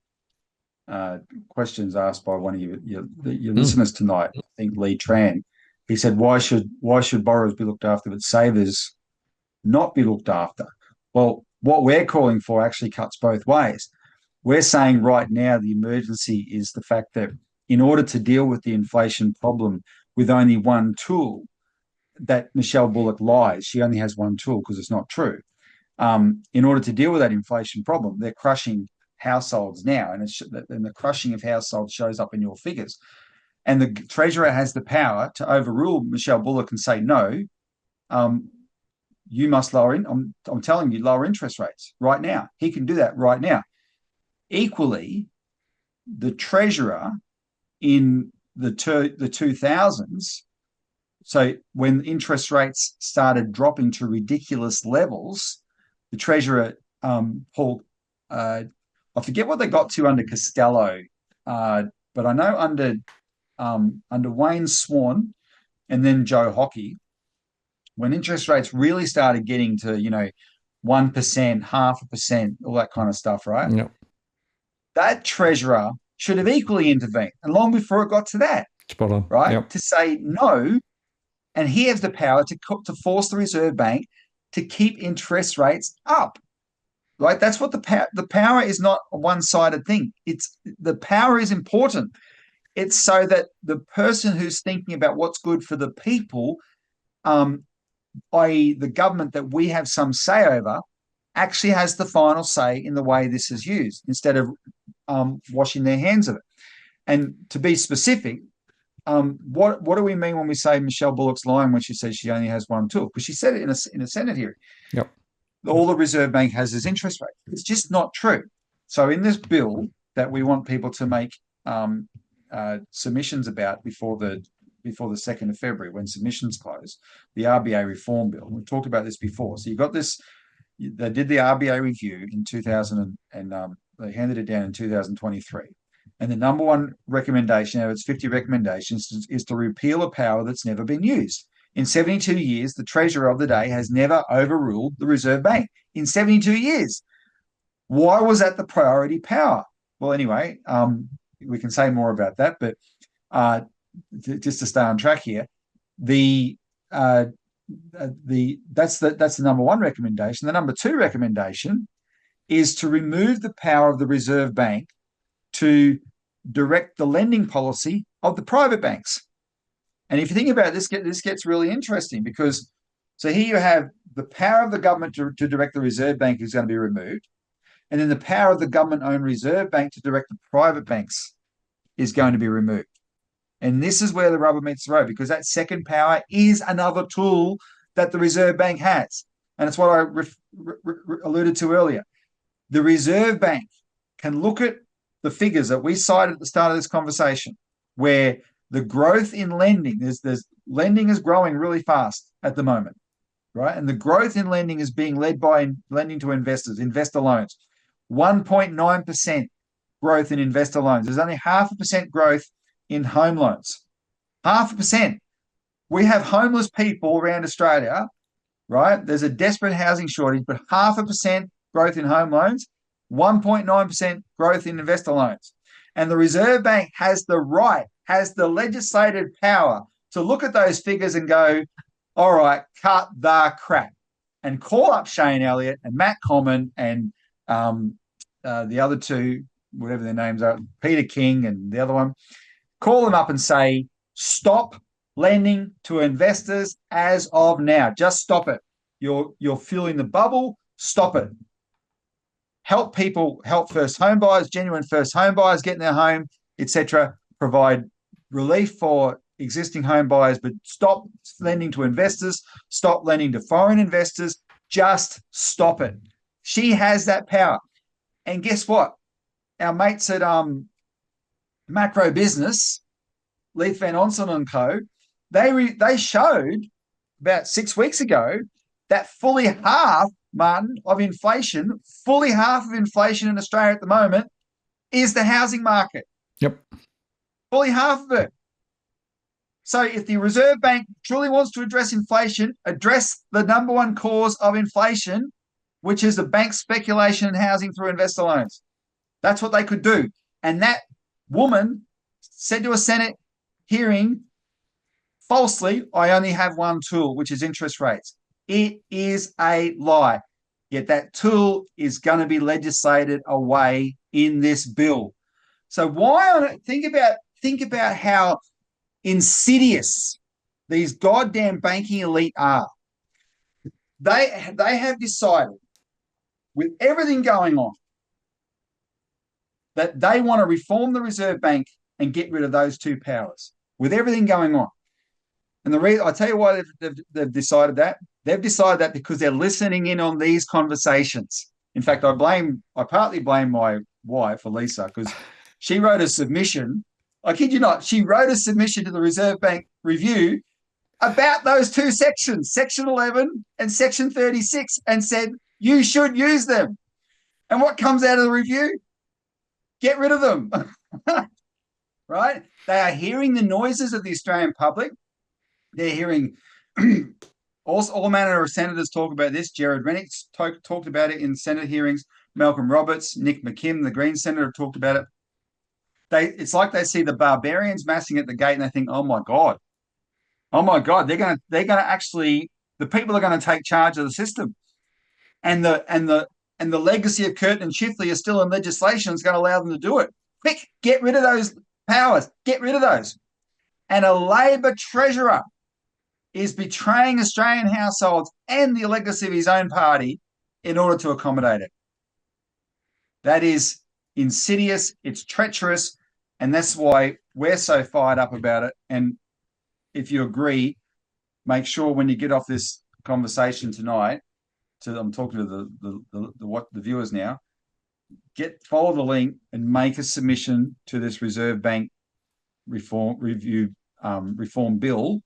questions asked by one of your listeners tonight. I think Lee Tran. He said, "Why should borrowers be looked after, but savers not be looked after?" Well, what we're calling for actually cuts both ways. We're saying right now the emergency is the fact that in order to deal with the inflation problem with only one tool, that Michelle Bullock lies. She only has one tool because it's not true. In order to deal with that inflation problem, they're crushing households now, and the crushing of households shows up in your figures. And the Treasurer has the power to overrule Michelle Bullock and say, no, you must lower I'm telling you, lower interest rates right now. He can do that right now. Equally, the Treasurer in the 2000s, so when interest rates started dropping to ridiculous levels, the Treasurer pulled, I forget what they got to under Costello, but I know under Wayne Swan and then Joe Hockey, when interest rates really started getting to 1%, 0.5%, all that kind of stuff, right? Yep. That Treasurer should have equally intervened, and long before it got to that, spot on, right? Yep. To say no, and he has the power to force the Reserve Bank to keep interest rates up, right? That's what the power is, not a one-sided thing. It's the power is important. It's so that the person who's thinking about what's good for the people, i.e. the government that we have some say over, actually has the final say in the way this is used, instead of washing their hands of it. And to be specific, what do we mean when we say Michelle Bullock's lying when she says she only has one tool? Because she said it in a Senate hearing. Yep. All the Reserve Bank has is interest rate. It's just not true. So in this bill that we want people to make submissions about before the 2nd of February, when submissions close, the RBA reform bill. We've talked about this before. So you've got this. They did the RBA review in 2000 and they handed it down in 2023. And the number one recommendation out of its 50 recommendations is to repeal a power that's never been used. In 72 years, the Treasurer of the day has never overruled the Reserve Bank. In 72 years. Why was that the priority power? Well, anyway, we can say more about that, but just to stay on track here, that's the number one recommendation. The number two recommendation is to remove the power of the Reserve Bank to direct the lending policy of the private banks. And if you think about this, this gets really interesting, because so here you have the power of the government to direct the Reserve Bank is going to be removed, and then the power of the government-owned Reserve Bank to direct the private banks is going to be removed. And this is where the rubber meets the road, because that second power is another tool that the Reserve Bank has. And it's what I alluded to earlier. The Reserve Bank can look at the figures that we cited at the start of this conversation, where the growth in lending, lending is growing really fast at the moment, right? And the growth in lending is being led by lending to investors, investor loans. 1.9% growth in investor loans. There's only 0.5% growth in home loans. 0.5%. We have homeless people around Australia, right? There's a desperate housing shortage, but 0.5% growth in home loans, 1.9% growth in investor loans. And the Reserve Bank has the right, has the legislative power to look at those figures and go, all right, cut the crap, and call up Shane Elliott and Matt Common and the other two, whatever their names are, Peter King and the other one, call them up and say, stop lending to investors as of now. Just stop it. You're fueling the bubble. Stop it. Help people, help first home buyers, genuine first home buyers get in their home, etc. Provide relief for existing home buyers, but stop lending to investors. Stop lending to foreign investors. Just stop it. She has that power. And guess what? Our mates at Macro Business, Leith Van Onsen and Co., they showed about 6 weeks ago that fully half, Martin, of inflation, fully half of inflation in Australia at the moment is the housing market. Yep. Fully half of it. So if the Reserve Bank truly wants to address inflation, address the number one cause of inflation, which is the bank speculation in housing through investor loans. That's what they could do. And that woman said to a Senate hearing, falsely, I only have one tool, which is interest rates. It is a lie. Yet that tool is going to be legislated away in this bill. So why on it? Think about how insidious these goddamn banking elite are. They have decided, with everything going on, that they want to reform the Reserve Bank and get rid of those two powers, with everything going on. And the reason, I'll tell you why they've decided that. They've decided that because they're listening in on these conversations. In fact, I partly blame my wife, Elisa, because she wrote a submission. I kid you not, she wrote a submission to the Reserve Bank Review about those two sections, Section 11 and Section 36, and said, you should use them. And what comes out of the review? Get rid of them. Right? They are hearing the noises of the Australian public. They're hearing all manner of senators talk about this. Jared Rennick talked about it in Senate hearings. Malcolm Roberts, Nick McKim, the Green senator, talked about it. It's like they see the barbarians massing at the gate and they think, oh my God, they're gonna actually, the people are gonna take charge of the system. And the legacy of Curtin and Chifley is still in legislation. It's going to allow them to do it. Quick, get rid of those powers. Get rid of those. And a Labor treasurer is betraying Australian households and the legacy of his own party in order to accommodate it. That is insidious. It's treacherous. And that's why we're so fired up about it. And if you agree, make sure when you get off this conversation tonight, I'm talking to the viewers now, follow the link and make a submission to this Reserve Bank reform bill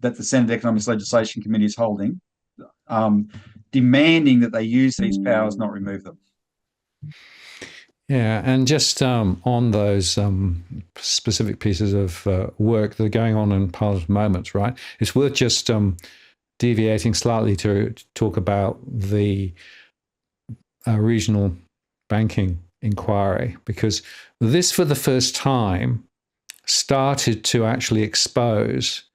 that the Senate Economics Legislation Committee is holding, demanding that they use these powers, not remove them. Yeah, and just on those specific pieces of work that are going on in Parliament moments, right? It's worth just deviating slightly to talk about the regional banking inquiry, because this, for the first time, started to actually expose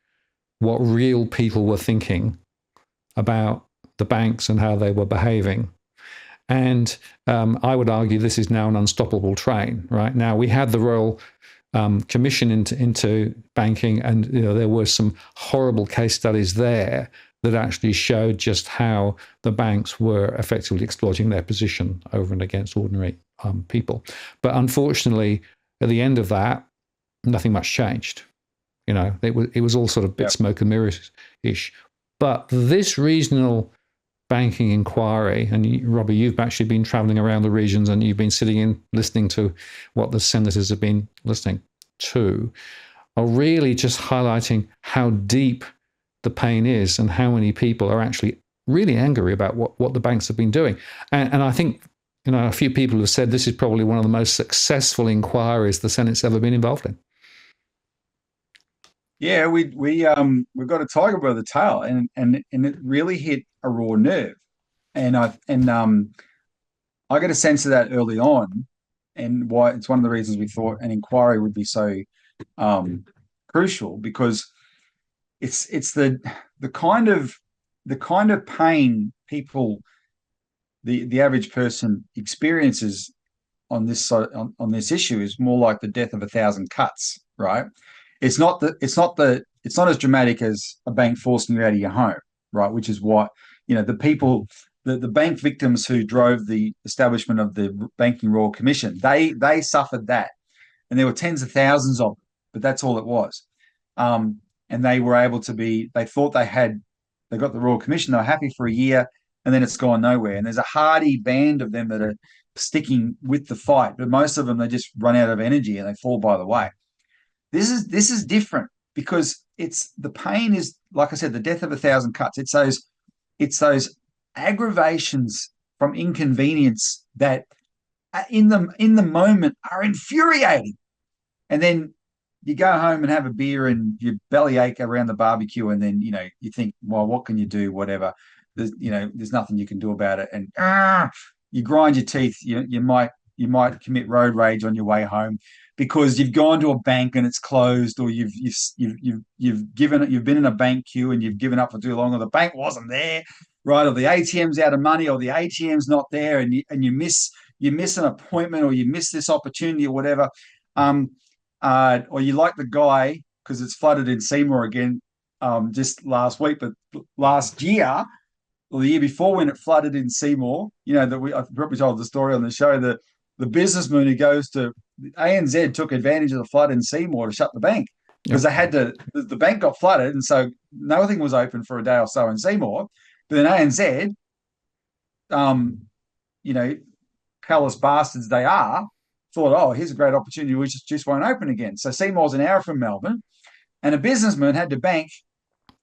what real people were thinking about the banks and how they were behaving. And I would argue this is now an unstoppable train. Right now, we had the Royal Commission into banking, and there were some horrible case studies there that actually showed just how the banks were effectively exploiting their position over and against ordinary people. But unfortunately, at the end of that, nothing much changed. It was all sort of bit smoke and mirrors-ish. But this regional banking inquiry, and Robbie, you've actually been traveling around the regions and you've been sitting in listening to what the senators have been listening to, are really just highlighting how deep the pain is and how many people are actually really angry about what the banks have been doing. And I think a few people have said this is probably one of the most successful inquiries the Senate's ever been involved in. Yeah, we've got a tiger by the tail, and it really hit a raw nerve, and I got a sense of that early on, and why it's one of the reasons we thought an inquiry would be so crucial, because it's the kind of pain people, the average person experiences on this issue is more like the death of 1,000 cuts, right? It's not as dramatic as a bank forcing you out of your home, right? Which is what, the people, the bank victims who drove the establishment of the Banking Royal Commission, they suffered that, and there were tens of thousands of them, but that's all it was. And they were able to be. They thought they got the Royal Commission. They were happy for a year, and then it's gone nowhere. And there's a hardy band of them that are sticking with the fight, but most of them, they just run out of energy and they fall by the way. This is different, because the pain is, like I said, the death of 1,000 cuts. It's those aggravations from inconvenience that in the moment are infuriating. And then you go home and have a beer and you bellyache around the barbecue, and then you think, well, what can you do? Whatever. There's nothing you can do about it, and you grind your teeth. You might commit road rage on your way home because you've gone to a bank and it's closed, or you've been in a bank queue and you've given up for too long, or the bank wasn't there, right? Or the ATM's out of money, or the ATM's not there, and you miss an appointment, or you miss this opportunity, or whatever. Or you like the guy because it's flooded in Seymour again, just last week, but last year or the year before, when it flooded in Seymour, I've probably told the story on the show, the businessman who goes to ANZ took advantage of the flood in Seymour to shut the bank, because the bank got flooded, and so nothing was open for a day or so in Seymour. But then ANZ, callous bastards they are, thought, oh, here's a great opportunity, we just won't open again. So Seymour's an hour from Melbourne, and a businessman had to bank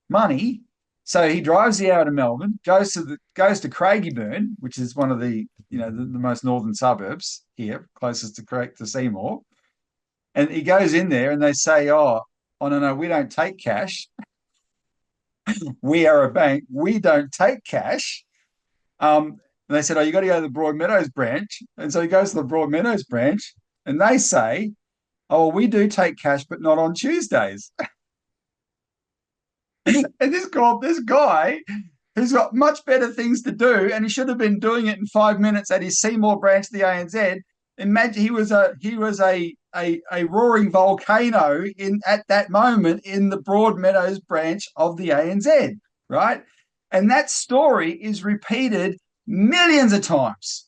money. So he drives the hour to Melbourne, goes to Craigieburn, which is one of the the most northern suburbs here, closest to Seymour. And he goes in there and they say, oh no, we don't take cash. We are a bank. We don't take cash. And they said, oh, you got to go to the Broadmeadows branch. And so he goes to the Broadmeadows branch, and they say, oh, well, we do take cash, but not on Tuesdays. And this guy who's got much better things to do, and he should have been doing it in 5 minutes at his Seymour branch of the ANZ. Imagine he was a roaring volcano at that moment in the Broadmeadows branch of the ANZ, right? And that story is repeated millions of times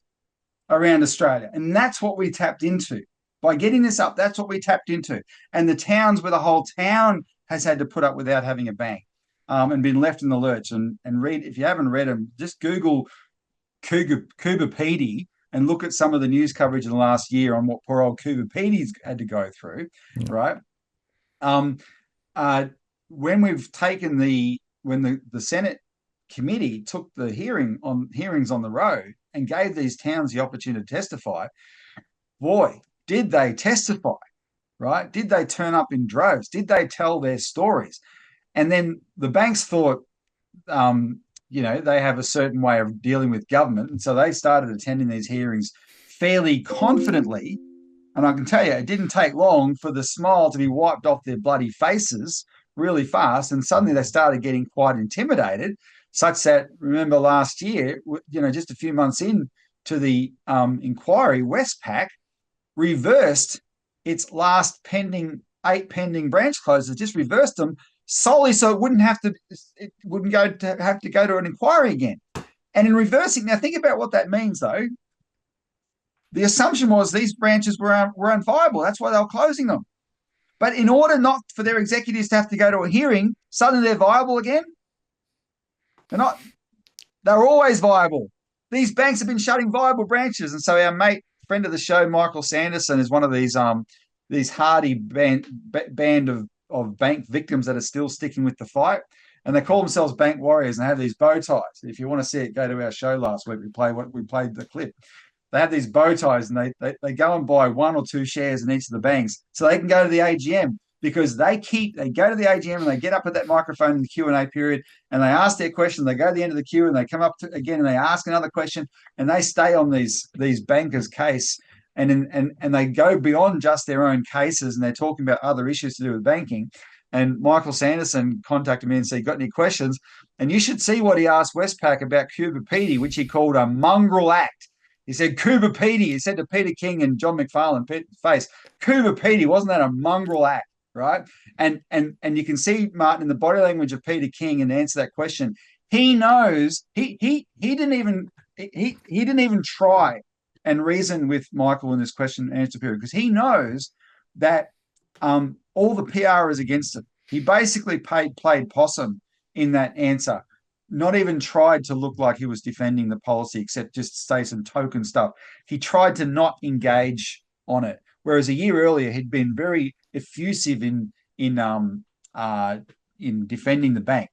around Australia, and that's what we tapped into by getting this up. That's what we tapped into, and the towns where the whole town has had to put up without having a bank, and been left in the lurch. And read, if you haven't read them, just Google Coober Pedy and look at some of the news coverage in the last year on what poor old Coober Pedy's had to go through, right? When the Senate committee took the hearings on the road and gave these towns the opportunity to testify, boy, did they testify, right? Did they turn up in droves? Did they tell their stories? And then the banks thought, they have a certain way of dealing with government. And so they started attending these hearings fairly confidently. And I can tell you, it didn't take long for the smile to be wiped off their bloody faces really fast. And suddenly they started getting quite intimidated, such that, remember last year, just a few months in to the inquiry, Westpac reversed its last 8 pending branch closures, just reversed them solely so it wouldn't have to go to an inquiry again. And in reversing, now think about what that means, though. The assumption was these branches were unviable. That's why they were closing them. But in order not for their executives to have to go to a hearing, suddenly they're viable again. They're not. They're always viable. These banks have been shutting viable branches. And so our friend of the show, Michael Sanderson, is one of these hardy band of bank victims that are still sticking with the fight. And they call themselves bank warriors and have these bow ties. If you want to see it, go to our show last week. We played the clip. They have these bow ties, and they go and buy 1 or 2 shares in each of the banks so they can go to the AGM, because they go to the AGM and they get up at that microphone in the Q&A period and they ask their question. They go to the end of the queue and they come up again and they ask another question, and they stay on these bankers' case and they go beyond just their own cases, and they're talking about other issues to do with banking. And Michael Sanderson contacted me and said, "Got any questions?" And you should see what he asked Westpac about Cuba Petey, which he called a mongrel act. He said, Cuba Petey, he said to Peter King and John McFarlane face, Cuba Petey, wasn't that a mongrel act, right? And you can see, Martin, in the body language of Peter King, and answer that question, he knows he didn't even try and reason with Michael in this question and answer period, because he knows that all the PR is against him. He basically played possum in that answer, not even tried to look like he was defending the policy, except just say some token stuff. He tried to not engage on it, whereas a year earlier he'd been very effusive in defending the bank.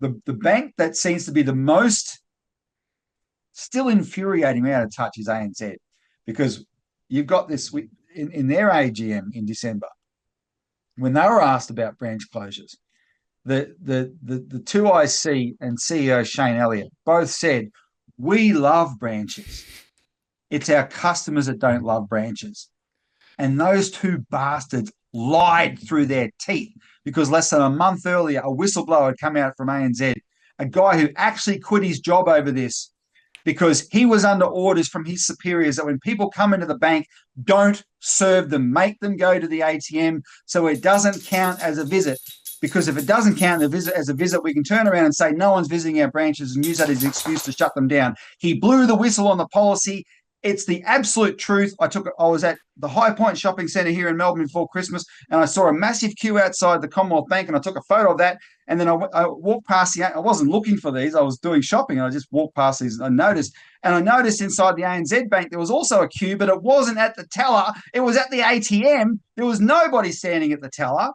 The bank that seems to be the most still infuriating me out of touch is ANZ, because you've got this in their AGM in December, when they were asked about branch closures. The two IC and CEO Shane Elliott both said, "We love branches. It's our customers that don't love branches." And those two bastards lied through their teeth, because less than a month earlier, a whistleblower had come out from ANZ, a guy who actually quit his job over this because he was under orders from his superiors that when people come into the bank, don't serve them, make them go to the ATM so it doesn't count as a visit. Because if it doesn't count as a visit, we can turn around and say no one's visiting our branches and use that as an excuse to shut them down. He blew the whistle on the policy. It's the absolute truth. I was at the High Point Shopping Centre here in Melbourne before Christmas, and I saw a massive queue outside the Commonwealth Bank, and I took a photo of that. And then I walked past I wasn't looking for these. I was doing shopping, and I just walked past these, and I noticed inside the ANZ Bank there was also a queue, but it wasn't at the teller. It was at the ATM. There was nobody standing at the teller.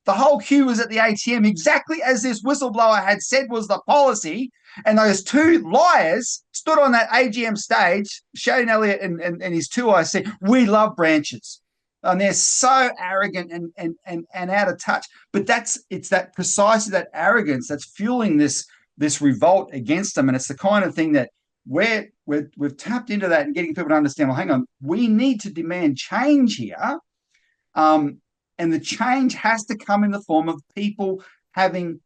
The whole queue was at the ATM, exactly as this whistleblower had said was the policy. And those two liars stood on that AGM stage, Shane Elliott and his two IC, "We love branches." And they're so arrogant and out of touch. But it's that precisely that arrogance that's fueling this revolt against them. And it's the kind of thing that we've tapped into that and getting people to understand, well, hang on, we need to demand change here. And the change has to come in the form of people having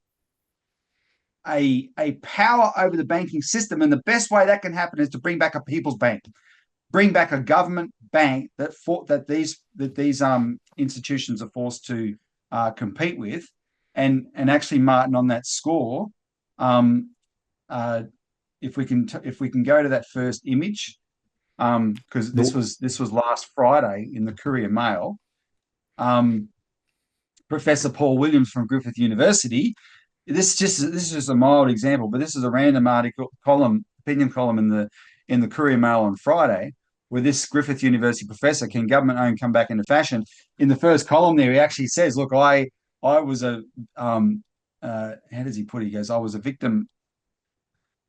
a power over the banking system. And the best way that can happen is to bring back a people's bank, bring back a government bank that these institutions are forced to compete with. And actually, Martin, on that score, if we can go to that first image, because this was last Friday in the Courier Mail. Professor Paul Williams from Griffith University. This is just a mild example, but this is a random opinion column in the Courier Mail on Friday, where this Griffith University professor, "Can government owned come back into fashion?" In the first column there, he actually says, "Look, I was a how does he put it? He goes, I was a victim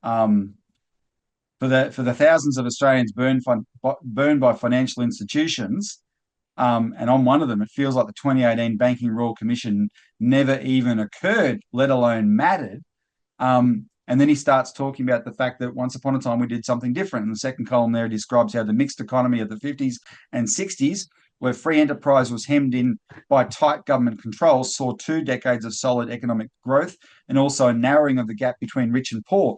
for the thousands of Australians burned by financial institutions." And on one of them, it feels like the 2018 Banking Royal Commission never even occurred, let alone mattered. And then he starts talking about the fact that once upon a time we did something different. In the second column there, he describes how the mixed economy of the 50s and 60s, where free enterprise was hemmed in by tight government controls, saw 2 decades of solid economic growth and also a narrowing of the gap between rich and poor.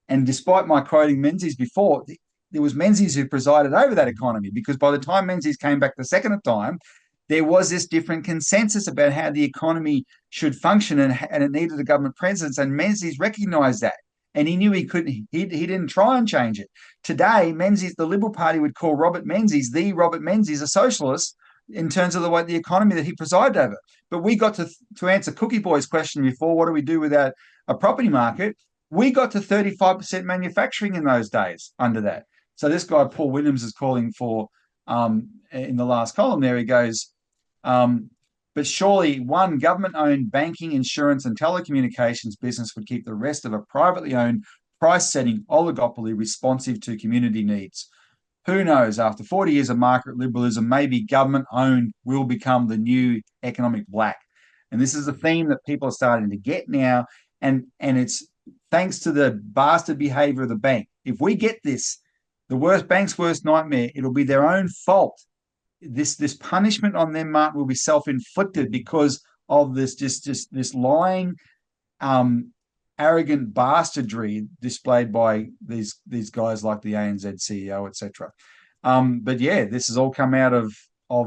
And despite my quoting Menzies before, there was Menzies who presided over that economy, because by the time Menzies came back the second time, there was this different consensus about how the economy should function, and it needed a government presence. And Menzies recognised that, and he knew he couldn't. He didn't try and change it. Today, Menzies, the Liberal Party would call Robert Menzies a socialist in terms of the economy that he presided over. But we got to answer Cookie Boy's question before: what do we do without a property market? We got to 35% manufacturing in those days under that. So this guy, Paul Williams, is calling for, in the last column there, he goes, but surely one government-owned banking, insurance and telecommunications business would keep the rest of a privately owned, price-setting oligopoly responsive to community needs. Who knows, after 40 years of market liberalism, maybe government-owned will become the new economic black. And this is a theme that people are starting to get now, and it's thanks to the bastard behaviour of the bank. If we get this, the bank's worst nightmare, it'll be their own fault this punishment on them, Martin, will be self-inflicted because of this lying, arrogant bastardry displayed by these guys like the ANZ CEO, etc. But yeah, this has all come out of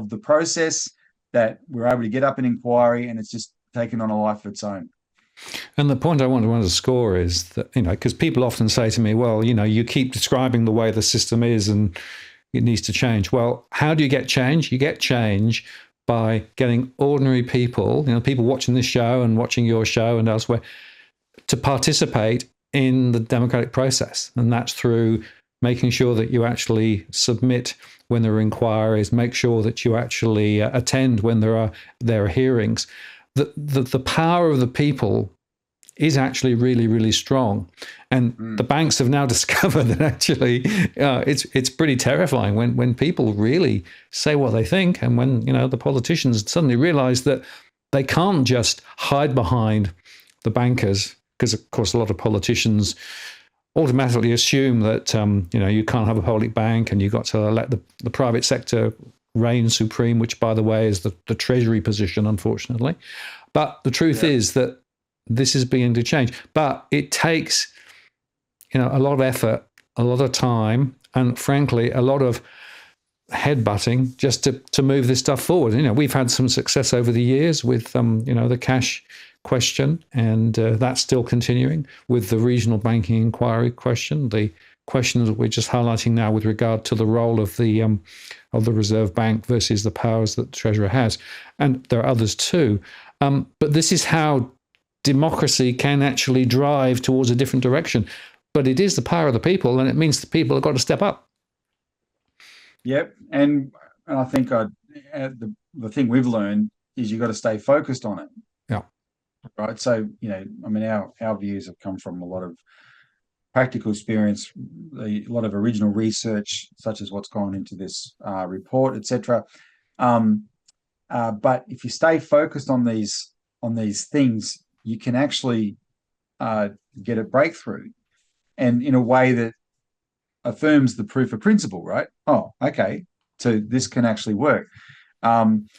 the process that we're able to get up an inquiry, and it's just taken on a life of its own. And the point I want to underscore is that, because people often say to me, well, you keep describing the way the system is and it needs to change. Well, how do you get change? You get change by getting ordinary people, people watching this show and watching your show and elsewhere, to participate in the democratic process. And that's through making sure that you actually submit when there are inquiries, make sure that you actually attend when there are hearings. The power of the people is actually really, really strong. And the banks have now discovered that actually it's pretty terrifying when people really say what they think, and when the politicians suddenly realize that they can't just hide behind the bankers, because of course a lot of politicians automatically assume that you can't have a public bank and you've got to let the private sector reign supreme, which, by the way, is the Treasury position, unfortunately. But the truth is that this is beginning to change. But it takes, a lot of effort, a lot of time, and frankly, a lot of headbutting just to move this stuff forward. We've had some success over the years with, the cash question, and that's still continuing with the regional banking inquiry question, the questions that we're just highlighting now with regard to the role of the Reserve Bank versus the powers that the Treasurer has. And there are others too. But this is how democracy can actually drive towards a different direction. But it is the power of the people, and it means the people have got to step up. Yep. And I think the thing we've learned is you've got to stay focused on it. Yeah. Right. So, our views have come from a lot of practical experience, a lot of original research, such as what's gone into this report, etc. But if you stay focused on these things, you can actually get a breakthrough, and in a way that affirms the proof of principle, right? Oh, okay, so this can actually work. And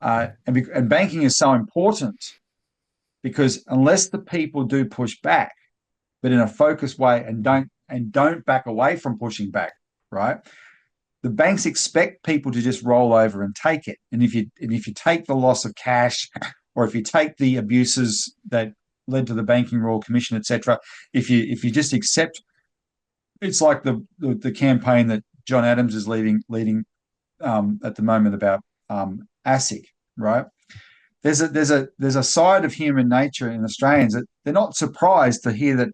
banking is so important because unless the people do push back, but in a focused way, and don't back away from pushing back, right? The banks expect people to just roll over and take it. And if you take the loss of cash, or if you take the abuses that led to the Banking Royal Commission, etc., if you just accept, it's like the campaign that John Adams is leading at the moment about ASIC, right? There's a side of human nature in Australians that they're not surprised to hear that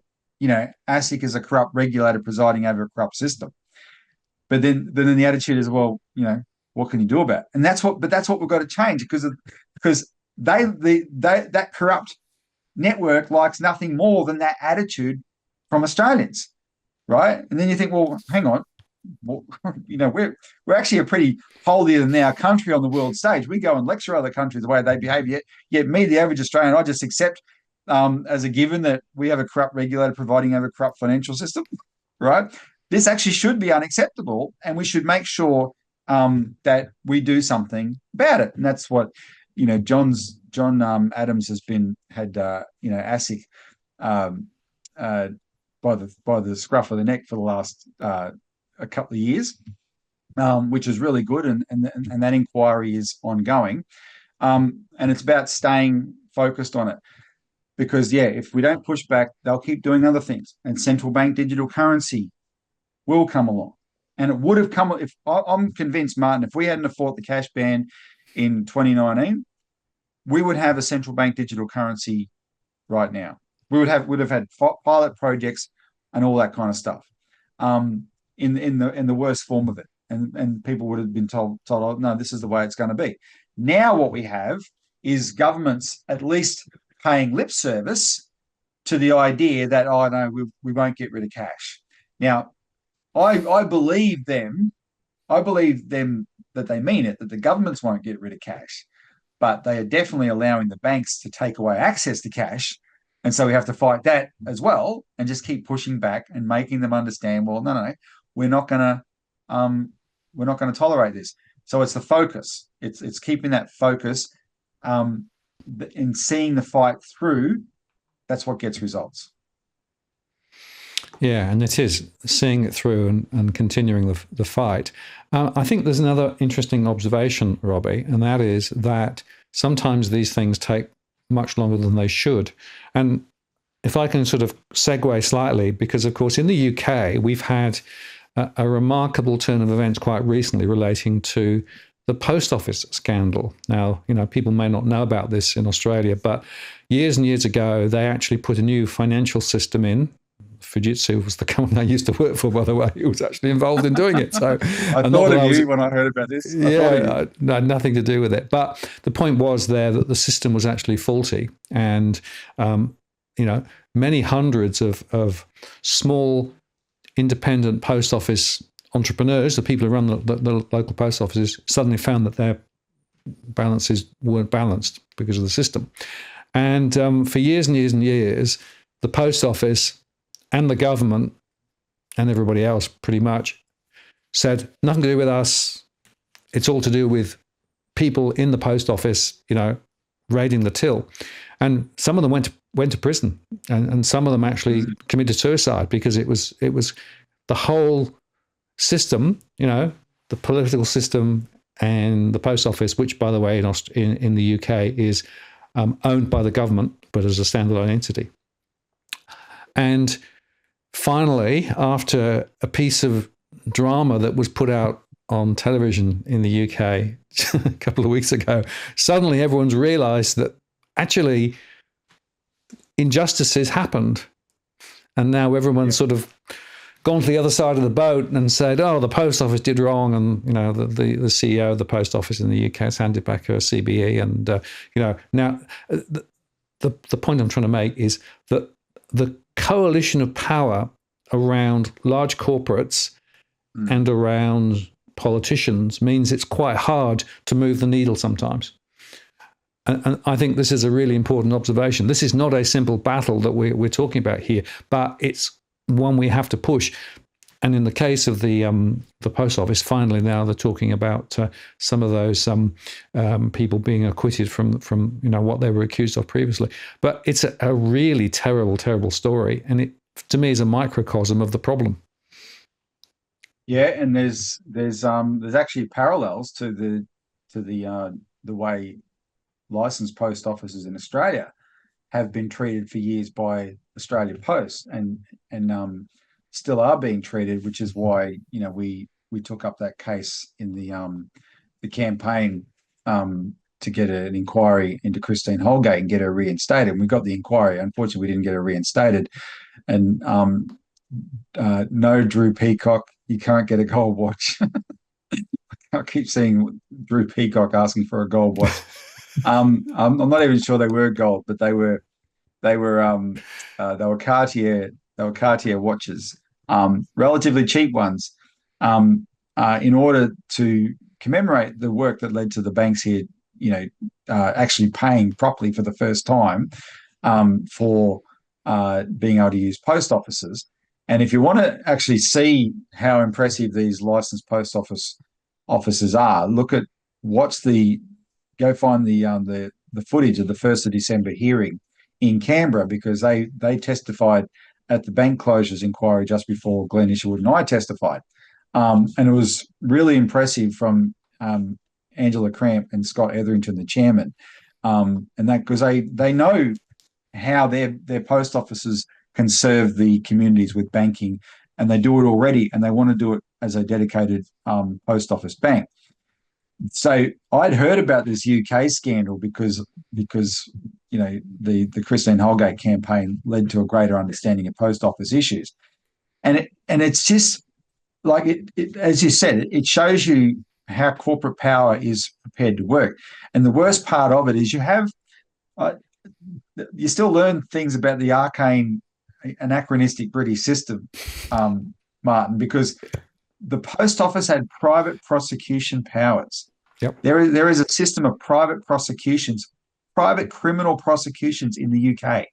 ASIC is a corrupt regulator presiding over a corrupt system. But then the attitude is, well, what can you do about it? And that's what we've got to change, because that corrupt network likes nothing more than that attitude from Australians, right? And then you think, well, hang on, we're actually a pretty holier than thou country on the world stage. We go and lecture other countries the way they behave. Yet me, the average Australian, I just accept as a given that we have a corrupt regulator presiding over a corrupt financial system, right? This actually should be unacceptable, and we should make sure that we do something about it. And that's what John Adams had ASIC by the scruff of the neck for the last a couple of years, which is really good, and that inquiry is ongoing, and it's about staying focused on it. Because if we don't push back, they'll keep doing other things, and central bank digital currency will come along. And it would have come, if I'm convinced, Martin, if we hadn't fought the cash ban in 2019, we would have a central bank digital currency right now. We would have had pilot projects and all that kind of stuff in the worst form of it, and people would have been told, oh, no, this is the way it's going to be. Now what we have is governments at least paying lip service to the idea that, oh no, we won't get rid of cash. Now, I believe them. I believe them that they mean it, that the governments won't get rid of cash, but they are definitely allowing the banks to take away access to cash. And so we have to fight that as well, and just keep pushing back and making them understand, well, no, we're not going to tolerate this. So it's the focus. It's keeping that focus, and seeing the fight through. That's what gets results. Yeah, and it is seeing it through and continuing the fight. I think there's another interesting observation, Robbie, and that is that sometimes these things take much longer than they should. And if I can sort of segue slightly, because of course in the UK, we've had a remarkable turn of events quite recently relating to the post office scandal. Now, people may not know about this in Australia, but years and years ago, they actually put a new financial system in. Fujitsu was the company I used to work for, by the way. It was actually involved in doing it. So I thought of you when I heard about this. Yeah, no, nothing to do with it. But the point was there that the system was actually faulty, and many hundreds of small independent post office entrepreneurs, the people who run the local post offices, suddenly found that their balances weren't balanced because of the system. And for years and years and years, the post office and the government and everybody else pretty much said, nothing to do with us. It's all to do with people in the post office, raiding the till. And some of them went to prison, and some of them actually committed suicide because it was the whole system, the political system and the post office, which, by the way, in the UK is owned by the government, but as a standalone entity. And finally, after a piece of drama that was put out on television in the UK a couple of weeks ago, suddenly everyone's realized that actually injustices happened. And now everyone's sort of gone to the other side of the boat and said, oh, the post office did wrong. And, the CEO of the post office in the UK has handed back her CBE. And, now the point I'm trying to make is that the coalition of power around large corporates and around politicians means it's quite hard to move the needle sometimes. And I think this is a really important observation. This is not a simple battle that we're talking about here, but it's one we have to push. And in the case of the post office, finally now they're talking about some of those people being acquitted from what they were accused of previously. But it's a really terrible, terrible story, and it, to me, is a microcosm of the problem. Yeah, and there's actually parallels to the way licensed post offices in Australia have been treated for years by Australia Post, and still are being treated, which is why we took up that case in the campaign to get an inquiry into Christine Holgate and get her reinstated. And we got the inquiry. Unfortunately, we didn't get her reinstated. And no, Drew Peacock, you can't get a gold watch. I keep seeing Drew Peacock asking for a gold watch. I'm not even sure they were gold, but they were Cartier watches, relatively cheap ones, in order to commemorate the work that led to the banks here, actually paying properly for the first time for being able to use post offices. And if you want to actually see how impressive these licensed post offices are, look at go find the footage of the 1st of December hearing in Canberra, because they testified at the bank closures inquiry just before Glenn Isherwood and I testified. And it was really impressive from Angela Cramp and Scott Etherington, the chairman, and that because they know how their post offices can serve the communities with banking, and they do it already, and they want to do it as a dedicated post office bank. So I'd heard about this UK scandal because the Christine Holgate campaign led to a greater understanding of post office issues, and it's just like it as you said, it shows you how corporate power is prepared to work. And the worst part of it is you still learn things about the arcane, anachronistic British system, Martin, because the post office had private prosecution powers. Yep. There is a system of private prosecutions, private criminal prosecutions in the UK,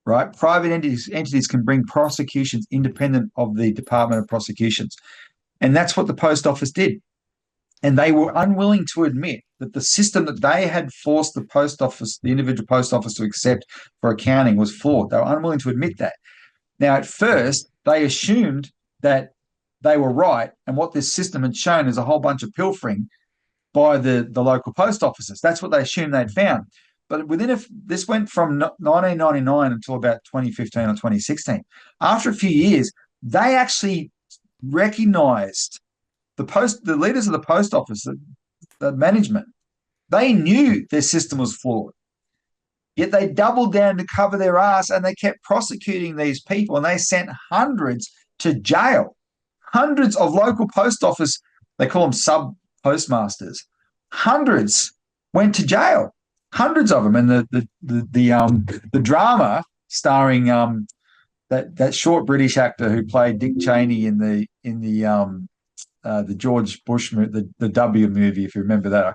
right? Private entities can bring prosecutions independent of the Department of Prosecutions. And that's what the post office did. And they were unwilling to admit that the system that they had forced the post office, the individual post office, to accept for accounting was flawed. They were unwilling to admit that. Now, at first, they assumed that they were right, and what this system had shown is a whole bunch of pilfering by the local post offices. That's what they assumed they'd found. But this went from 1999 until about 2015 or 2016. After a few years, they actually recognised the leaders of the post office, the management. They knew their system was flawed. Yet they doubled down to cover their ass, and they kept prosecuting these people, and they sent hundreds to jail. Hundreds of local post office, they call them sub postmasters. Hundreds went to jail. Hundreds of them. And the drama starring that short British actor who played Dick Cheney in the George Bush movie, the W movie, if you remember that. I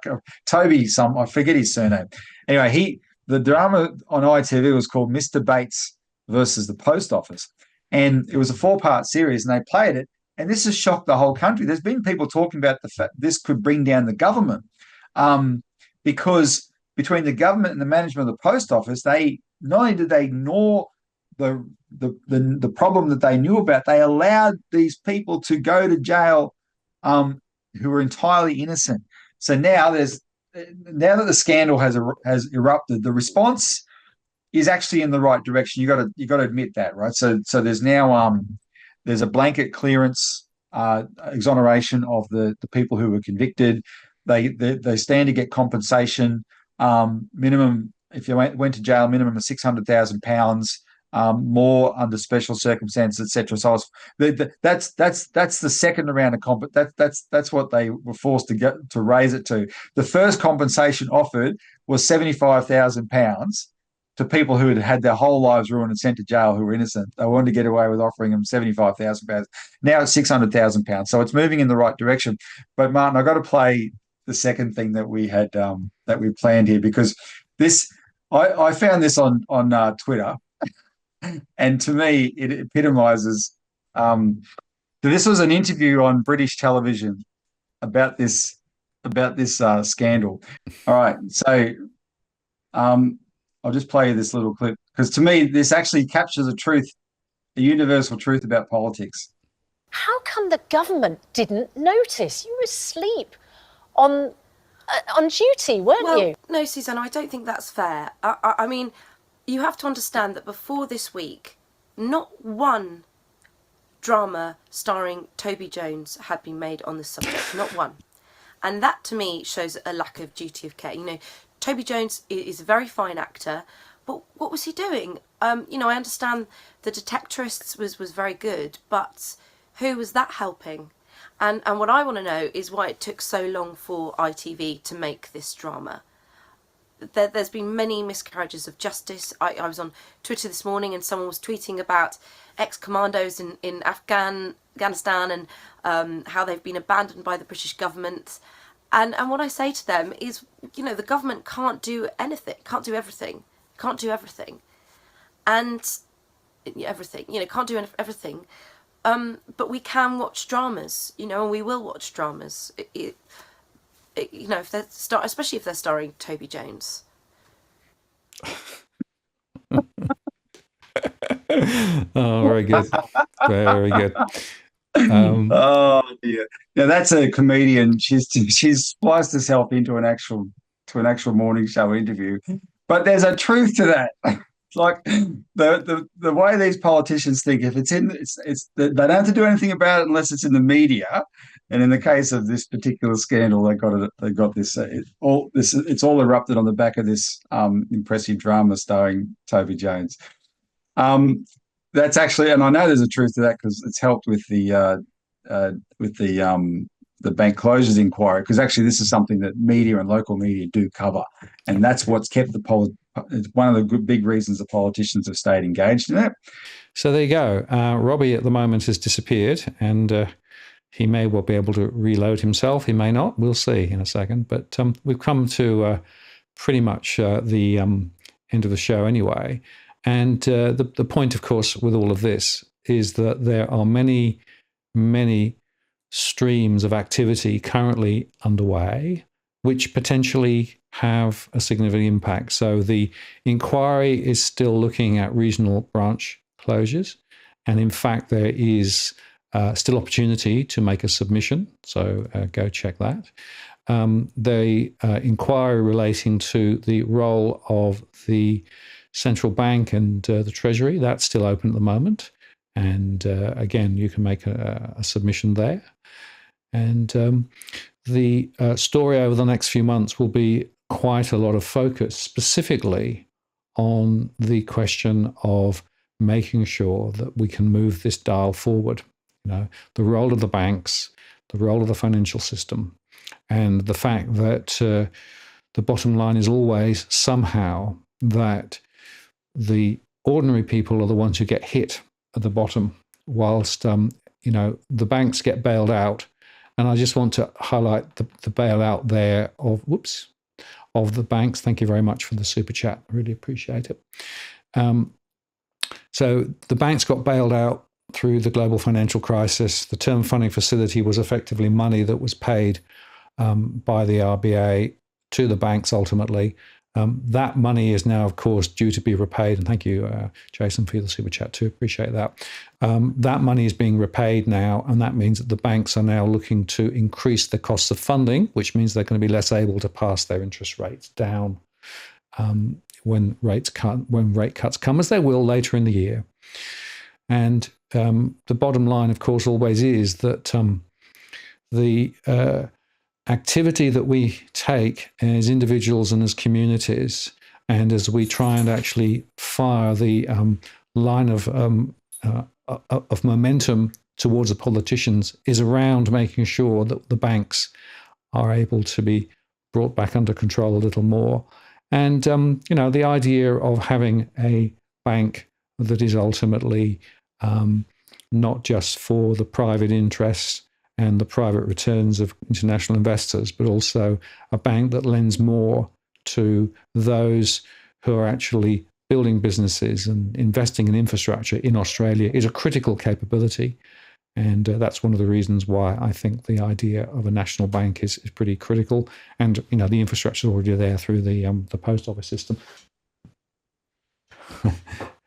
forget his surname. Anyway, the drama on ITV was called Mr. Bates versus the Post Office. And it was a 4-part series, and they played it. And this has shocked the whole country. There's been people talking about the fact this could bring down the government, because between the government and the management of the post office, they not only did they ignore the problem that they knew about, they allowed these people to go to jail who were entirely innocent. So now that the scandal has erupted, the response is actually in the right direction. You got to admit that, right? So there's now there's a blanket clearance exoneration of the people who were convicted. They stand to get compensation. Minimum, if you went to jail, minimum of £600,000. More under special circumstances, etc. So that's the second round of that's what they were forced to raise it to. The first compensation offered was £75,000 to people who had had their whole lives ruined and sent to jail who were innocent. They wanted to get away with offering them £75,000. Now it's £600,000. So it's moving in the right direction. But Martin, I've got to play the second thing that we had that we planned here, because I found this on Twitter. And to me, it epitomizes. This was an interview on British television about this scandal. All right, so I'll just play you this little clip, because to me, this actually captures a universal truth about politics. How come the government didn't notice? You were asleep on duty, weren't you? No, Susanna, I don't think that's fair. I mean, you have to understand that before this week, not one drama starring Toby Jones had been made on this subject, not one. And that, to me, shows a lack of duty of care. You know, Toby Jones is a very fine actor, but what was he doing? I understand The Detectorists was very good, but who was that helping? And what I want to know is why it took so long for ITV to make this drama. There's been many miscarriages of justice. I was on Twitter this morning, and someone was tweeting about ex-commandos in Afghanistan and how they've been abandoned by the British government. And what I say to them is, the government can't do anything, can't do everything. And everything, can't do everything. But we can watch dramas, and we will watch dramas. If they're especially if they're starring Toby Jones. Oh, very good, very good. Oh dear! Now that's a comedian. She's spliced herself into an actual morning show interview, but there's a truth to that. Like the way these politicians think, if they don't have to do anything about it unless it's in the media. And in the case of this particular scandal, they got this. It's all erupted on the back of this impressive drama starring Toby Jones. That's actually, and I know there's a truth to that because it's helped with the bank closures inquiry. Because actually, this is something that media and local media do cover, and that's what's kept it's one of the big reasons the politicians have stayed engaged in it. So there you go. Robbie at the moment has disappeared, and he may well be able to reload himself. He may not. We'll see in a second. But we've come to pretty much the end of the show anyway. And the point, of course, with all of this is that there are many, many streams of activity currently underway, which potentially have a significant impact. So the inquiry is still looking at regional branch closures. And in fact, there is still opportunity to make a submission. So go check that. The inquiry relating to the role of the central bank and the Treasury, that's still open at the moment. And again, you can make a submission there. And the story over the next few months will be quite a lot of focus specifically on the question of making sure that we can move this dial forward. The role of the banks, the role of the financial system, and the fact that the bottom line is always somehow that the ordinary people are the ones who get hit at the bottom, whilst the banks get bailed out. And I just want to highlight the bailout there of the banks. Thank you very much for the super chat. I really appreciate it. So the banks got bailed out through the global financial crisis. The term funding facility was effectively money that was paid by the RBA to the banks ultimately. That money is now, of course, due to be repaid. And thank you, Jason, for the super chat too. Appreciate that. That money is being repaid now, and that means that the banks are now looking to increase the costs of funding, which means they're going to be less able to pass their interest rates down when rate cuts come, as they will later in the year. And the bottom line, of course, always is that the activity that we take as individuals and as communities, and as we try and actually fire the line of momentum towards the politicians, is around making sure that the banks are able to be brought back under control a little more. And the idea of having a bank that is ultimately not just for the private interests and the private returns of international investors, but also a bank that lends more to those who are actually building businesses and investing in infrastructure in Australia is a critical capability. And that's one of the reasons why I think the idea of a national bank is pretty critical. And, the infrastructure is already there through the post office system.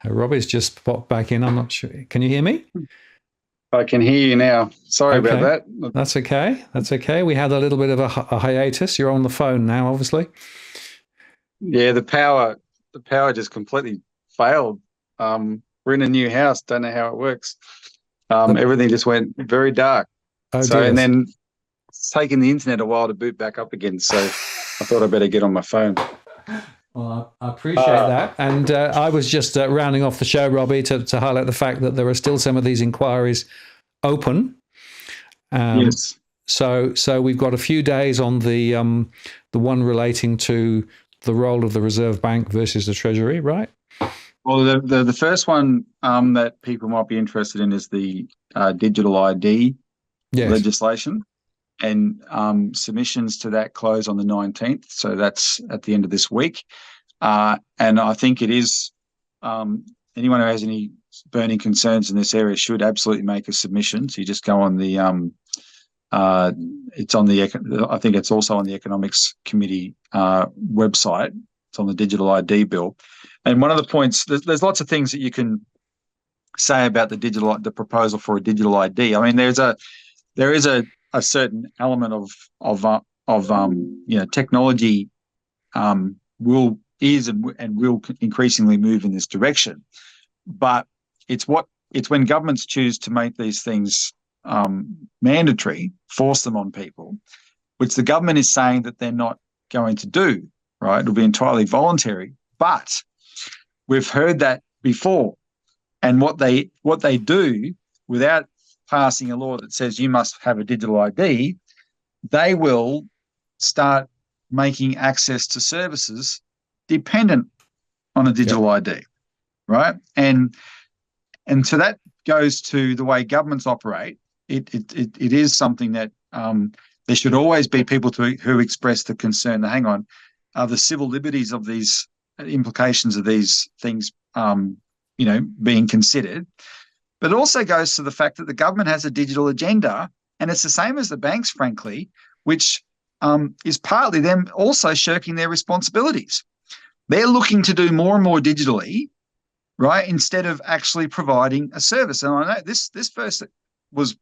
Robbie's just popped back in. I'm not sure. Can you hear me? I can hear you now. Sorry about that. That's okay. That's okay. We had a little bit of a hiatus. You're on the phone now, obviously. Yeah, the power just completely failed. We're in a new house. Don't know how it works. Everything just went very dark. Oh, dear. And then it's taken the internet a while to boot back up again. So I thought I'd better get on my phone. Well, I appreciate that. And I was just rounding off the show, Robbie, to highlight the fact that there are still some of these inquiries open. Yes. So we've got a few days on the one relating to the role of the Reserve Bank versus the Treasury, right? Well, the first one that people might be interested in is the digital ID legislation. And submissions to that close on the 19th. So that's at the end of this week. And I think it is anyone who has any burning concerns in this area should absolutely make a submission. So you just go on the I think it's also on the Economics Committee website. It's on the digital ID bill. And one of the points, there's lots of things that you can say about the proposal for a digital ID. I mean, there is a certain element of technology will increasingly move in this direction, but it's when governments choose to make these things mandatory, force them on people, which the government is saying that they're not going to do. Right, it'll be entirely voluntary, but we've heard that before, and what they do without passing a law that says you must have a digital ID, they will start making access to services dependent on a digital ID, right? And so that goes to the way governments operate. It is something that there should always be people who express the concern that, hang on, the civil liberties of these implications of these things, being considered. But it also goes to the fact that the government has a digital agenda, And it's the same as the banks, frankly, which is partly them also shirking their responsibilities. They're looking to do more and more digitally, right, instead of actually providing a service. And I know this first was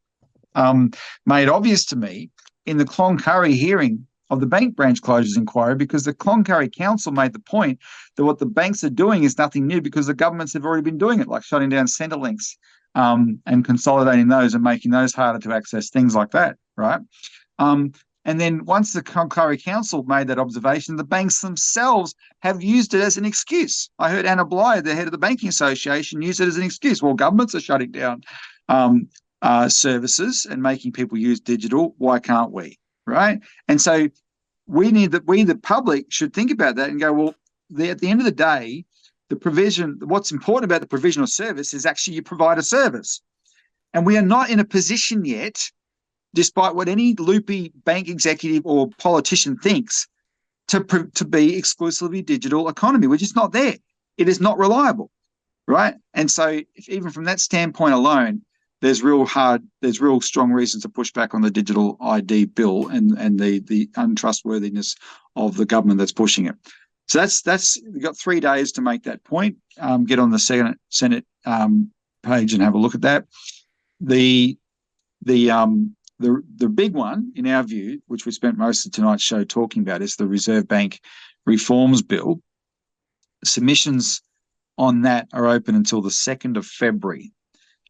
made obvious to me in the Cloncurry hearing of the bank branch closures inquiry, because the Cloncurry Council made the point that what the banks are doing is nothing new because the governments have already been doing it, like shutting down Centrelinks and consolidating those and making those harder to access, things like that, right? And then once the Cloncurry Council made that observation, the banks themselves have used it as an excuse. I heard Anna Bligh, the head of the Banking Association, use it as an excuse. Well, governments are shutting down services and making people use digital. Why can't we? Right? And so we, the public, should think about that and go, well, at the end of the day, what's important about the provisional service is actually you provide a service. And we are not in a position yet, despite what any loopy bank executive or politician thinks, to be exclusively digital economy. We're just not there. It is not reliable, right? And so even from that standpoint alone, there's real strong reasons to push back on the digital ID bill and the untrustworthiness of the government that's pushing it. So that's we've got 3 days to make that point. Get on the Senate page and have a look at that. The big one, in our view, which we spent most of tonight's show talking about, is the Reserve Bank Reforms Bill. Submissions on that are open until the 2nd of February.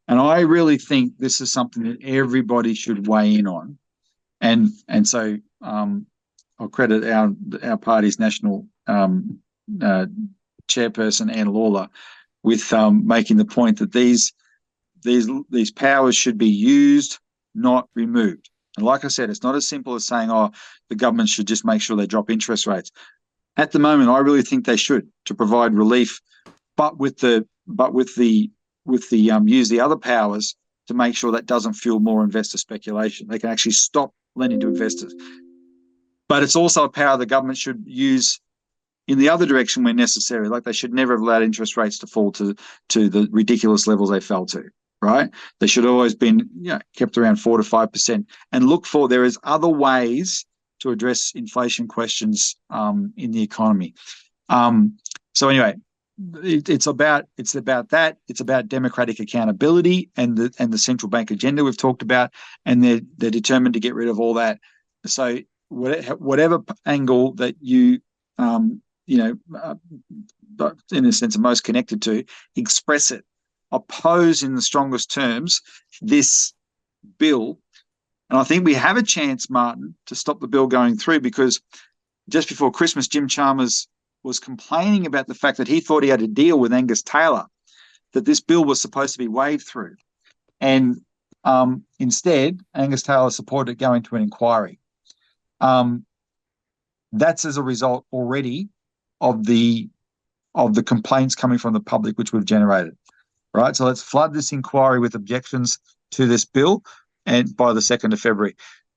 And I really think this is something that everybody should weigh in on. And so I'll credit our party's national chairperson, Anne Lawler, with making the point that these powers should be used, not removed. And like I said, it's not as simple as saying, oh, the government should just make sure they drop interest rates. At the moment, I really think they should, to provide relief, but with use the other powers to make sure that doesn't fuel more investor speculation. They can actually stop lending to investors. But it's also a power the government should use in the other direction when necessary. Like, they should never have allowed interest rates to fall to the ridiculous levels they fell to, right? They should have always been kept around 4 to 5%, and there is other ways to address inflation questions in the economy. So anyway, it's about that. It's about democratic accountability and the central bank agenda we've talked about, and they're determined to get rid of all that. So whatever angle that you in a sense are most connected to, express it. Oppose in the strongest terms this bill. And I think we have a chance, Martin, to stop the bill going through, because just before Christmas, Jim Chalmers was complaining about the fact that he thought he had a deal with Angus Taylor, that this bill was supposed to be waved through. And instead, Angus Taylor supported it going to an inquiry. That's as a result already of the complaints coming from the public, which we've generated. Right, so let's flood this inquiry with objections to this bill, and by the 2nd of February.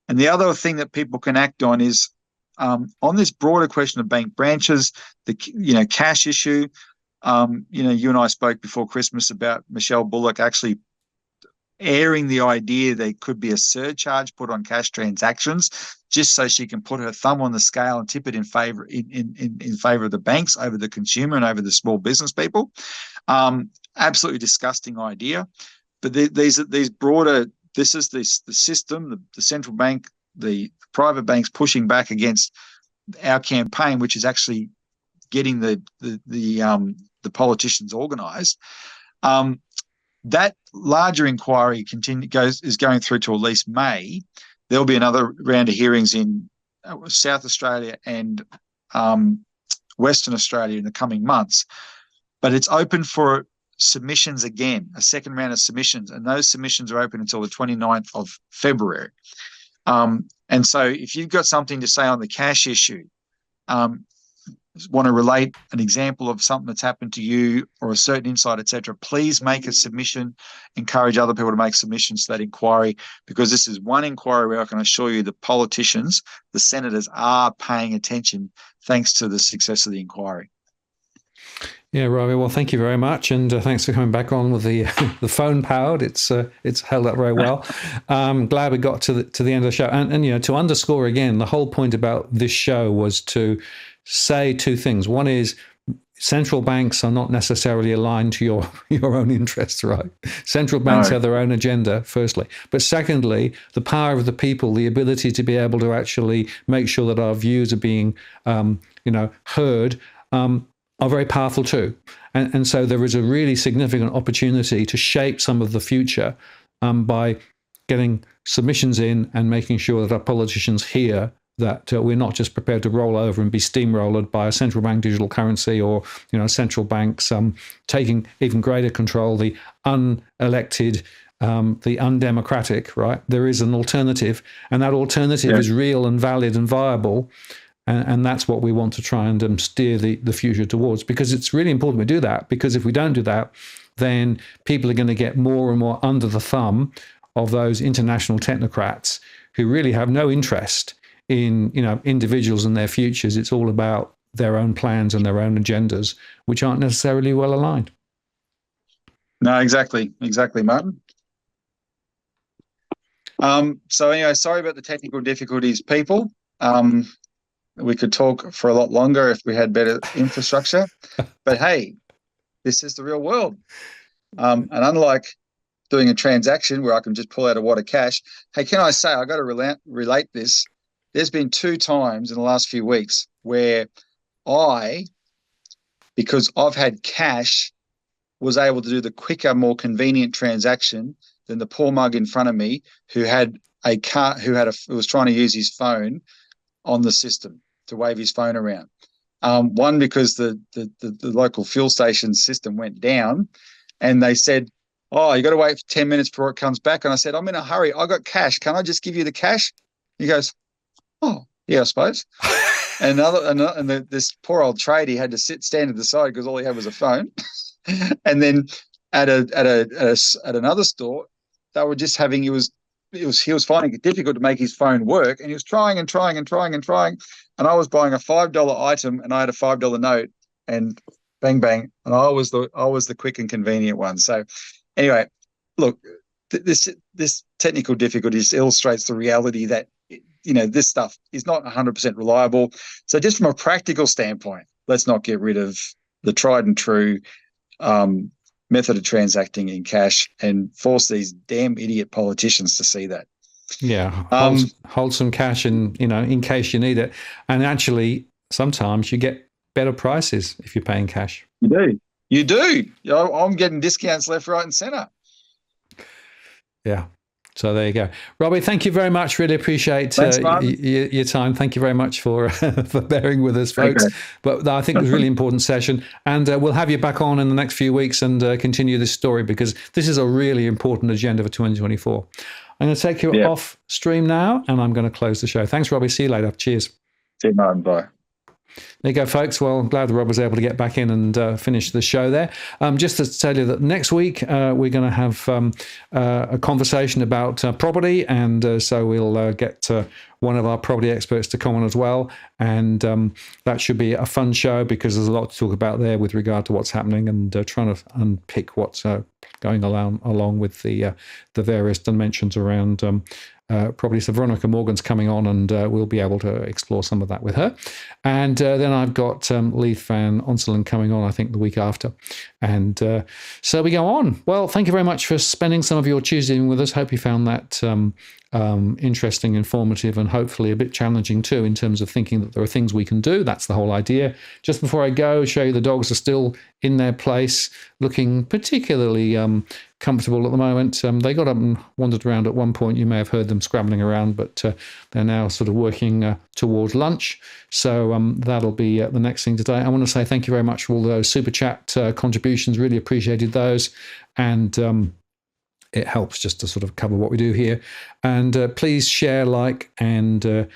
And the other thing that people can act on is on this broader question of bank branches, the cash issue. You and I spoke before Christmas about Michelle Bullock actually airing the idea there could be a surcharge put on cash transactions, just so she can put her thumb on the scale and tip it in favor of the banks over the consumer and over the small business people. Absolutely disgusting idea. But these broader, the system, the central bank, the private banks pushing back against our campaign, which is actually getting the politicians organised. That larger inquiry is going through to at least May. There'll be another round of hearings in South Australia and Western Australia in the coming months. But it's open for submissions again, a second round of submissions, and those submissions are open until the 29th of February. And so if you've got something to say on the cash issue, want to relate an example of something that's happened to you or a certain insight, etc., please make a submission. Encourage other people to make submissions to that inquiry, because this is one inquiry where I can assure you the politicians, the senators, are paying attention thanks to the success of the inquiry. Yeah, Robbie. Well, thank you very much, and thanks for coming back on with the the phone powered. It's held up very well. Glad we got to the end of the show, and to underscore again, the whole point about this show was to say two things. One is central banks are not necessarily aligned to your own interests, right? Central banks have their own agenda, firstly. But secondly, the power of the people, the ability to be able to actually make sure that our views are being, heard, are very powerful too. And so there is a really significant opportunity to shape some of the future by getting submissions in and making sure that our politicians hear that we're not just prepared to roll over and be steamrolled by a central bank digital currency or central banks taking even greater control, the unelected, the undemocratic, right? There is an alternative, and that alternative is real and valid and viable. And that's what we want to try and steer the future towards, because it's really important we do that, because if we don't do that, then people are going to get more and more under the thumb of those international technocrats who really have no interest in individuals and their futures. It's all about their own plans and their own agendas, which aren't necessarily well aligned. No, exactly, Martin. So anyway, sorry about the technical difficulties, people. We could talk for a lot longer if we had better infrastructure, but hey, this is the real world. And unlike doing a transaction where I can just pull out a wad of cash, hey, can I say, I got to relate this. There's been 2 times in the last few weeks where because I've had cash, was able to do the quicker, more convenient transaction than the poor mug in front of me who was trying to use his phone on the system to wave his phone around. One, because the local fuel station system went down, and they said, "Oh, you got to wait for 10 minutes before it comes back." And I said, "I'm in a hurry. I got cash. Can I just give you the cash?" He goes, "Oh, yeah, I suppose." And this poor old tradie had to stand at the side because all he had was a phone. And then at another store, they were just having he was finding it difficult to make his phone work, and he was trying. And I was buying a $5 item, and I had a $5 note, and bang bang, and I was the quick and convenient one. So anyway, look, this technical difficulties illustrates the reality that this stuff is not 100% reliable. So just from a practical standpoint, let's not get rid of the tried and true method of transacting in cash and force these damn idiot politicians to see that. Yeah, hold some cash in case you need it. And actually, sometimes you get better prices if you're paying cash. You do. I'm getting discounts left, right, and centre. Yeah. So there you go. Robbie, thank you very much. Really appreciate your time. Thank you very much for bearing with us, folks. Okay. But I think it was a really important session. And we'll have you back on in the next few weeks and continue this story, because this is a really important agenda for 2024. I'm going to take you off stream now, and I'm going to close the show. Thanks, Robbie. See you later. Cheers. See you, Martin. Bye. There you go, folks. Well, I'm glad that Rob was able to get back in and finish the show there. Just to tell you that next week we're going to have a conversation about property, and so we'll get one of our property experts to come on as well. And that should be a fun show, because there's a lot to talk about there with regard to what's happening and trying to unpick what's going along with the various dimensions around property. So Veronica Morgan's coming on, and we'll be able to explore some of that with her. And then I've got Leith Van Onselen coming on, I think, the week after. And so we go on. Well, thank you very much for spending some of your Tuesday with us. Hope you found that interesting, informative, and hopefully a bit challenging too, in terms of thinking that there are things we can do. That's the whole idea. Just before I go, show you the dogs are still in their place, looking particularly comfortable at the moment. They got up and wandered around at one point. You may have heard them scrabbling around, but they're now sort of working towards lunch. So that'll be the next thing today. I want to say thank you very much for all those super chat contributions. Really appreciated those. And it helps just to sort of cover what we do here. And please share, like, and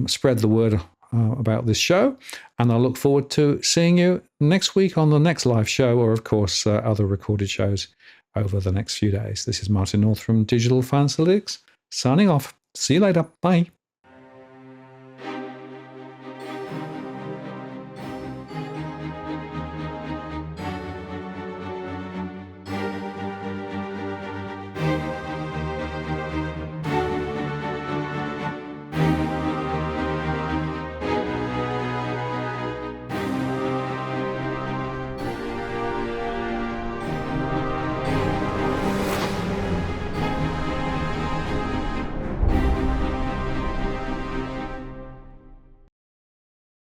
spread the word about this show. And I look forward to seeing you next week on the next live show, or of course other recorded shows over the next few days. This is Martin North from Digital Finance Analytics, signing off. See you later. Bye.